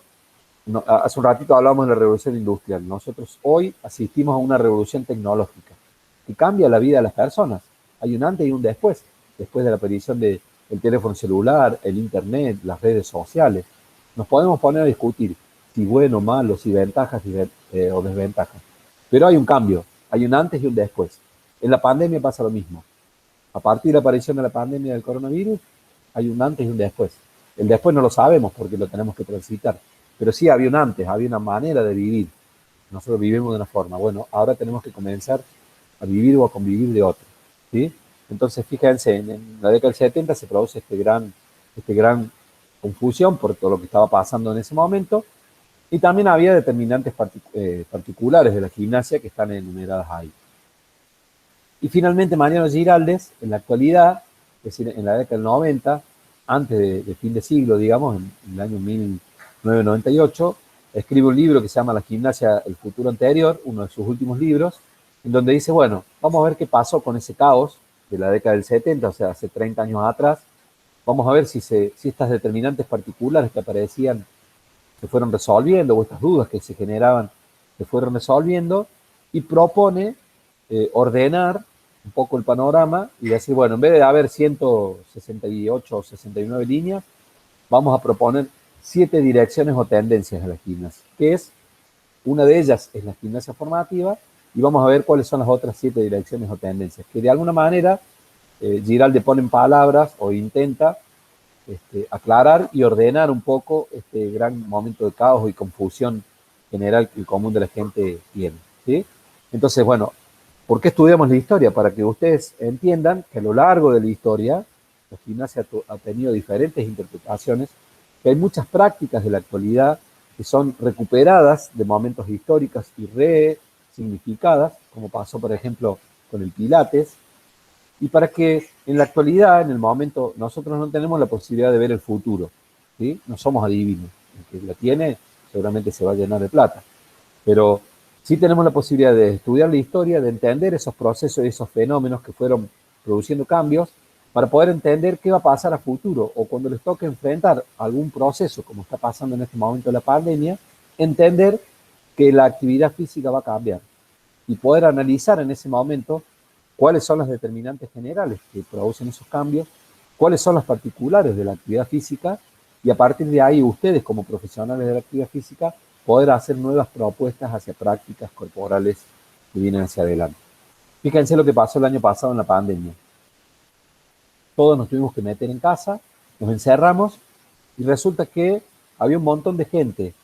hace un ratito hablábamos de la revolución industrial. Nosotros hoy asistimos a una revolución tecnológica que cambia la vida de las personas. Hay un antes y un después de la aparición del teléfono celular, el internet, las redes sociales. Nos podemos poner a discutir si bueno o malo, si ventajas o desventajas. Pero hay un cambio, hay un antes y un después. En la pandemia pasa lo mismo. A partir de la aparición de la pandemia del coronavirus, hay un antes y un después. El después no lo sabemos porque lo tenemos que transitar. Pero sí había un antes, había una manera de vivir. Nosotros vivimos de una forma. Bueno, ahora tenemos que comenzar a vivir o a convivir de otra, ¿sí? Entonces, fíjense, en la década del 70 se produce este gran confusión por todo lo que estaba pasando en ese momento, y también había determinantes particulares de la gimnasia que están enumeradas ahí. Y finalmente, Mariano Giraldes, en la actualidad, es decir, en la década del 90, antes de fin de siglo, digamos, en el año 1998, escribe un libro que se llama La gimnasia, el futuro anterior, uno de sus últimos libros, en donde dice, bueno, vamos a ver qué pasó con ese caos de la década del 70, o sea, hace 30 años atrás. Vamos a ver si estas determinantes particulares que aparecían se fueron resolviendo, o estas dudas que se generaban se fueron resolviendo, y propone ordenar un poco el panorama y decir, bueno, en vez de haber 168 o 69 líneas, vamos a proponer 7 direcciones o tendencias de la gimnasia, que es, una de ellas es la gimnasia formativa, y vamos a ver cuáles son las otras 7 direcciones o tendencias, que de alguna manera Giraldes pone en palabras o intenta aclarar y ordenar un poco este gran momento de caos y confusión general que el común de la gente tiene, ¿sí? Entonces, bueno, ¿por qué estudiamos la historia? Para que ustedes entiendan que a lo largo de la historia la gimnasia ha tenido diferentes interpretaciones, que hay muchas prácticas de la actualidad que son recuperadas de momentos históricos y resignificadas, como pasó, por ejemplo, con el Pilates, y para que en la actualidad, en el momento, nosotros no tenemos la posibilidad de ver el futuro, ¿sí? No somos adivinos. El que la tiene seguramente se va a llenar de plata, pero sí tenemos la posibilidad de estudiar la historia, de entender esos procesos y esos fenómenos que fueron produciendo cambios, para poder entender qué va a pasar a futuro, o cuando les toque enfrentar algún proceso, como está pasando en este momento de la pandemia, entender que la actividad física va a cambiar y poder analizar en ese momento cuáles son las determinantes generales que producen esos cambios, cuáles son las particulares de la actividad física, y a partir de ahí ustedes como profesionales de la actividad física poder hacer nuevas propuestas hacia prácticas corporales que vienen hacia adelante. Fíjense lo que pasó el año pasado en la pandemia. Todos nos tuvimos que meter en casa, nos encerramos y resulta que había un montón de gente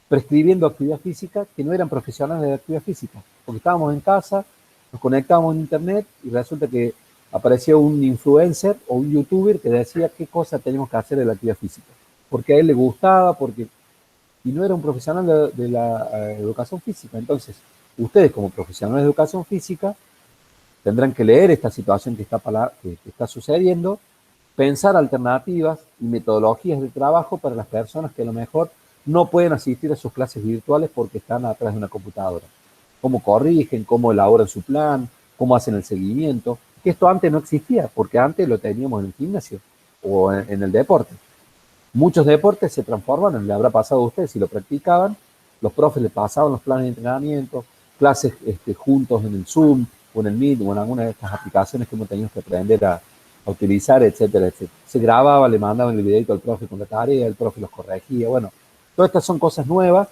prescribiendo actividad física que no eran profesionales de la actividad física, porque estábamos en casa, nos conectábamos en internet y resulta que apareció un influencer o un youtuber que decía qué cosa tenemos que hacer de la actividad física, porque a él le gustaba, y no era un profesional de la educación física. Entonces, ustedes como profesionales de educación física tendrán que leer esta situación que está sucediendo, pensar alternativas y metodologías de trabajo para las personas que a lo mejor no pueden asistir a sus clases virtuales porque están atrás de una computadora. Cómo corrigen, cómo elaboran su plan, cómo hacen el seguimiento, que esto antes no existía, porque antes lo teníamos en el gimnasio o en el deporte. Muchos deportes se transformaron, le habrá pasado a ustedes si lo practicaban, los profes les pasaban los planes de entrenamiento, clases juntos en el Zoom o en el Meet o en alguna de estas aplicaciones que hemos tenido que aprender a utilizar, etcétera, etcétera. Se grababa, le mandaban el videito al profe con la tarea, el profe los corregía. Bueno, todas estas son cosas nuevas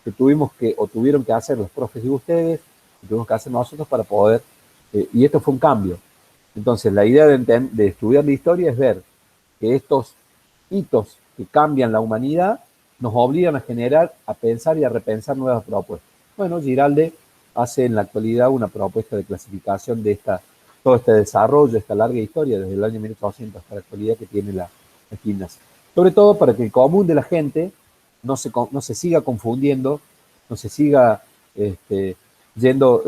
que tuvieron que hacer los profes de ustedes, que tuvimos que hacer nosotros para poder, y esto fue un cambio. Entonces, la idea de estudiar la historia es ver que estos hitos que cambian la humanidad nos obligan a generar, a pensar y a repensar nuevas propuestas. Bueno, Giralde hace en la actualidad una propuesta de clasificación de todo este desarrollo, esta larga historia desde el año 1800 hasta la actualidad que tiene la gimnasia. Sobre todo para que el común de la gente no se siga confundiendo, no se siga yendo.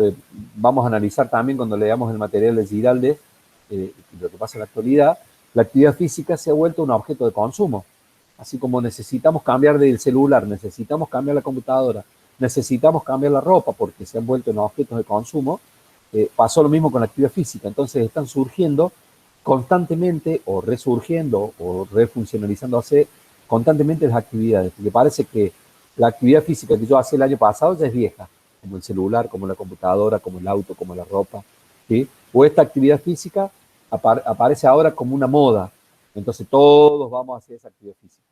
Vamos a analizar también cuando leamos el material de Giralde lo que pasa en la actualidad. La actividad física se ha vuelto un objeto de consumo. Así como necesitamos cambiar del celular, necesitamos cambiar la computadora, necesitamos cambiar la ropa porque se han vuelto en objetos de consumo, pasó lo mismo con la actividad física. Entonces están surgiendo constantemente o resurgiendo o refuncionalizándose constantemente las actividades, porque parece que la actividad física que yo hacía el año pasado ya es vieja, como el celular, como la computadora, como el auto, como la ropa, ¿sí? O esta actividad física aparece ahora como una moda, entonces todos vamos hacia esa actividad física.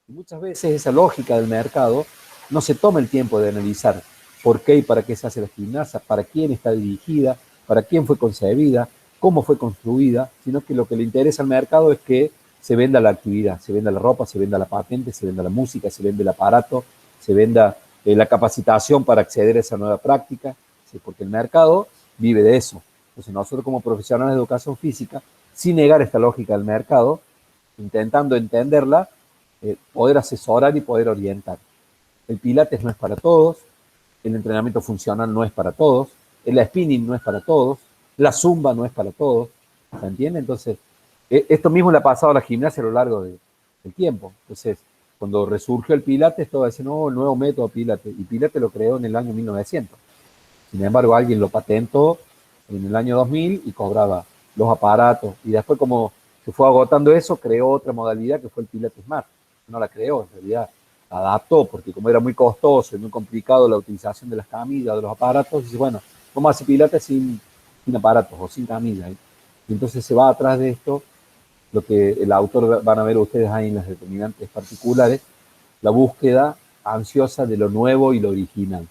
Y muchas veces esa lógica del mercado no se toma el tiempo de analizar por qué y para qué se hace la gimnasia, para quién está dirigida, para quién fue concebida, cómo fue construida, sino que lo que le interesa al mercado es que se venda la actividad, se venda la ropa, se venda la patente, se venda la música, se venda el aparato, se venda la capacitación para acceder a esa nueva práctica, ¿sí? Porque el mercado vive de eso. Entonces nosotros como profesionales de educación física, sin negar esta lógica del mercado, intentando entenderla, poder asesorar y poder orientar. El pilates no es para todos, el entrenamiento funcional no es para todos, el spinning no es para todos, la zumba no es para todos, ¿se entiende? Entonces, esto mismo le ha pasado a la gimnasia a lo largo del tiempo. Entonces, cuando resurgió el pilates, todo decía, no, el nuevo método pilates, y pilates lo creó en el año 1900. Sin embargo, alguien lo patentó en el año 2000 y cobraba los aparatos, y después como se fue agotando eso, creó otra modalidad que fue el pilates smart. No la creó, en realidad la adaptó, porque como era muy costoso y muy complicado la utilización de las camillas, de los aparatos, dice, bueno, vamos a hacer pilates sin aparatos o sin camillas. Y entonces se va atrás de esto, lo que el autor van a ver ustedes ahí en las determinantes particulares, la búsqueda ansiosa de lo nuevo y lo original.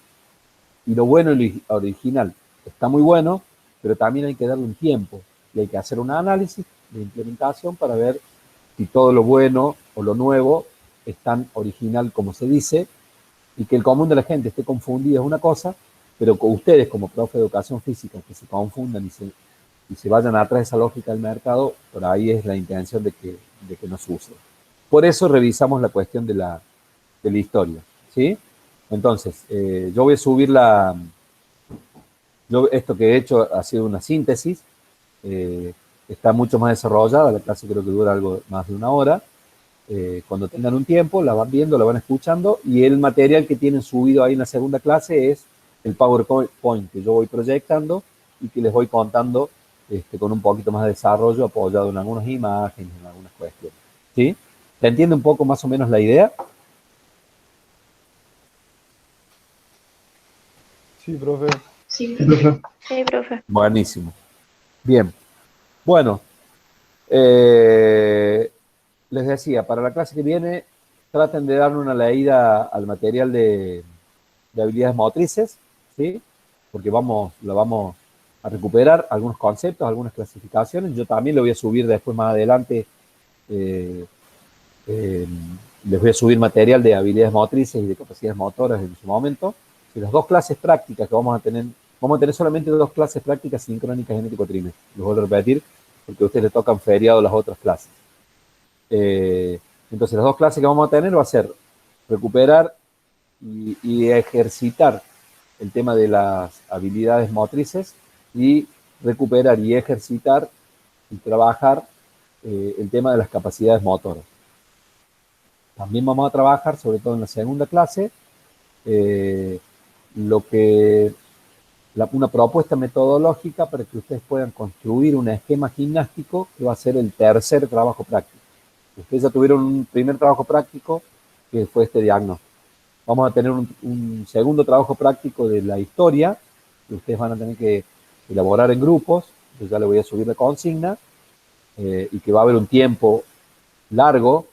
Y lo bueno y lo original está muy bueno, pero también hay que darle un tiempo y hay que hacer un análisis de implementación para ver si todo lo bueno o lo nuevo es tan original como se dice, y que el común de la gente esté confundido es una cosa, pero con ustedes como profe de educación física que se confundan y se vayan atrás de esa lógica del mercado, por ahí es la intención de que no se use. Por eso revisamos la cuestión de la historia, ¿sí? Entonces, yo voy a subir esto que he hecho ha sido una síntesis, está mucho más desarrollada, la clase creo que dura algo más de una hora. Cuando tengan un tiempo, la van viendo, la van escuchando, y el material que tienen subido ahí en la segunda clase es el PowerPoint que yo voy proyectando y que les voy contando con un poquito más de desarrollo, apoyado en algunas imágenes, en algunas cuestiones. ¿Sí? ¿Se entiende un poco más o menos la idea? Sí, profe. Sí, Sí, profe. Buenísimo. Bien. Bueno, les decía, para la clase que viene, traten de darle una leída al material de habilidades motrices, ¿sí? Porque la vamos a recuperar algunos conceptos, algunas clasificaciones. Yo también lo voy a subir después más adelante. Les voy a subir material de habilidades motrices y de capacidades motoras en su momento. Y las dos clases prácticas que vamos a tener solamente dos clases prácticas sincrónicas genético trimestre. Los voy a repetir porque a ustedes les tocan feriado las otras clases. Entonces las dos clases que vamos a tener va a ser recuperar y ejercitar el tema de las habilidades motrices y recuperar y ejercitar y trabajar el tema de las capacidades motoras. También vamos a trabajar, sobre todo en la segunda clase, una propuesta metodológica para que ustedes puedan construir un esquema gimnástico que va a ser el tercer trabajo práctico. Ustedes ya tuvieron un primer trabajo práctico que fue este diagnóstico. Vamos a tener un segundo trabajo práctico de la historia que ustedes van a tener que elaborar en grupos. Yo ya le voy a subir la consigna y que va a haber un tiempo largo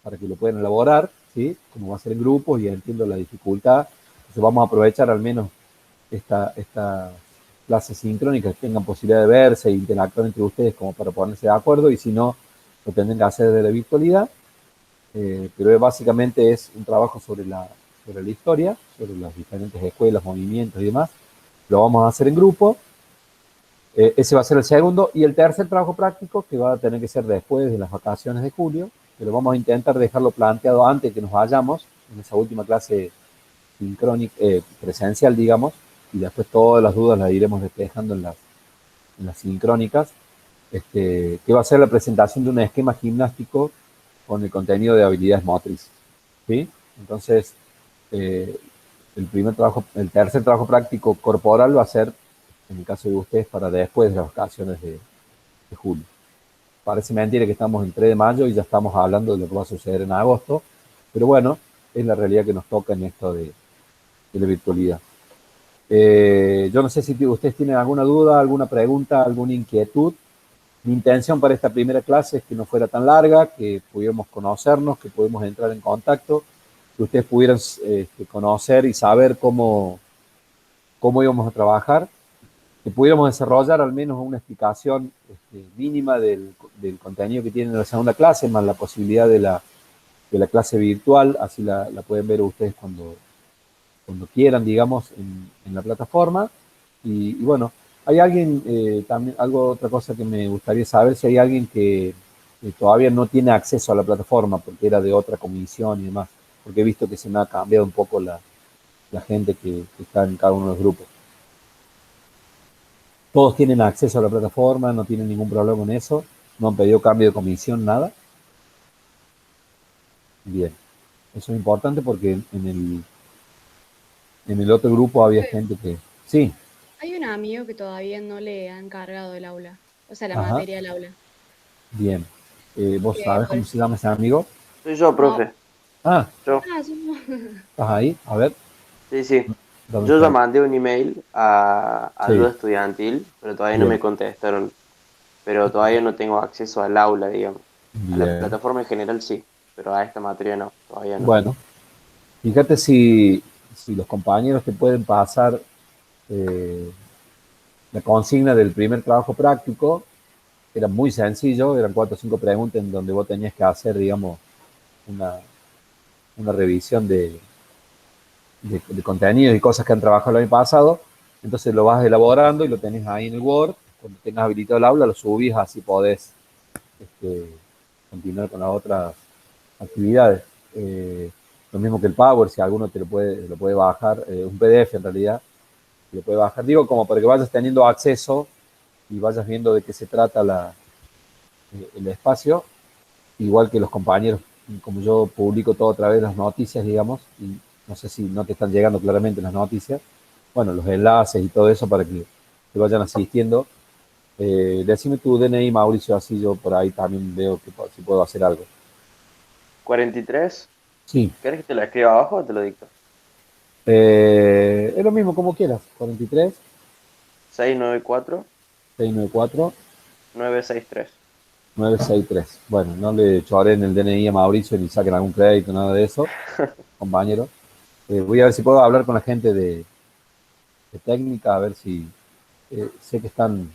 para que lo puedan elaborar, ¿sí? Como va a ser en grupos y entiendo la dificultad. Entonces vamos a aprovechar al menos esta clases sincrónicas que tengan posibilidad de verse e interactuar entre ustedes como para ponerse de acuerdo, y si no, lo tendrán que hacer de la virtualidad. pero básicamente es un trabajo sobre la historia, sobre las diferentes escuelas, movimientos y demás. Lo vamos a hacer en grupo. Ese va a ser el segundo. Y el tercer trabajo práctico, que va a tener que ser después de las vacaciones de julio, pero vamos a intentar dejarlo planteado antes que nos vayamos, en esa última clase sincrónica, presencial, digamos, y después todas las dudas las iremos despejando en las sincrónicas, que va a ser la presentación de un esquema gimnástico con el contenido de habilidades motrices, ¿sí? Entonces, el tercer trabajo práctico corporal va a ser, en el caso de ustedes, para después de las vacaciones de julio. Parece mentira que estamos en 3 de mayo y ya estamos hablando de lo que va a suceder en agosto, pero bueno, es la realidad que nos toca en esto de la virtualidad. Yo no sé si ustedes tienen alguna duda, alguna pregunta, alguna inquietud. Mi intención para esta primera clase es que no fuera tan larga, que pudiéramos conocernos, que pudiéramos entrar en contacto, que ustedes pudieran conocer y saber cómo íbamos a trabajar, que pudiéramos desarrollar al menos una explicación mínima del contenido que tienen en la segunda clase, más la posibilidad de la clase virtual, así la pueden ver ustedes cuando quieran, digamos, en la plataforma. Y bueno, hay alguien, también, otra cosa que me gustaría saber, si hay alguien que todavía no tiene acceso a la plataforma porque era de otra comisión y demás, porque he visto que se me ha cambiado un poco la gente que está en cada uno de los grupos. Todos tienen acceso a la plataforma, no tienen ningún problema con eso, no han pedido cambio de comisión, nada. Bien, eso es importante porque en el otro grupo había gente que... Sí. Hay un amigo que todavía no le han cargado el aula, o sea, la Ajá. materia del aula. Bien. ¿Vos sabés cómo se llama ese amigo? Soy yo, profe. Ah, Yo. ¿estás ahí? A ver. Sí, sí. ¿Dónde Yo ya está? mandé un email a Sí. ayuda estudiantil, pero todavía no Bien. me contestaron. Pero todavía no tengo acceso al aula, digamos. A la Bien. plataforma en general sí, pero a esta materia no, todavía no. Bueno, fíjate si los compañeros te pueden pasar la consigna del primer trabajo práctico. Era muy sencillo, eran 4 o 5 preguntas en donde vos tenías que hacer, digamos, una revisión de contenidos y cosas que han trabajado el año pasado. Entonces lo vas elaborando y lo tenés ahí en el Word. Cuando tengas habilitado el aula, lo subís, así podés continuar con las otras actividades. Lo mismo que el Power, si alguno lo puede bajar, un PDF en realidad, lo puede bajar. Digo, como para que vayas teniendo acceso y vayas viendo de qué se trata el espacio, igual que los compañeros, como yo publico todo a través de las noticias, digamos, y no sé si no te están llegando claramente las noticias, bueno, los enlaces y todo eso para que te vayan asistiendo. Decime tu DNI, Mauricio, así yo por ahí también veo si puedo hacer algo. 43. Sí. ¿Querés que te lo escriba abajo o te lo dicto? Es lo mismo, como quieras. 43 694 694 963. 963. Bueno, no le choré en el DNI a Mauricio ni saquen algún crédito, nada de eso, compañero. Voy a ver si puedo hablar con la gente de técnica, a ver si sé que están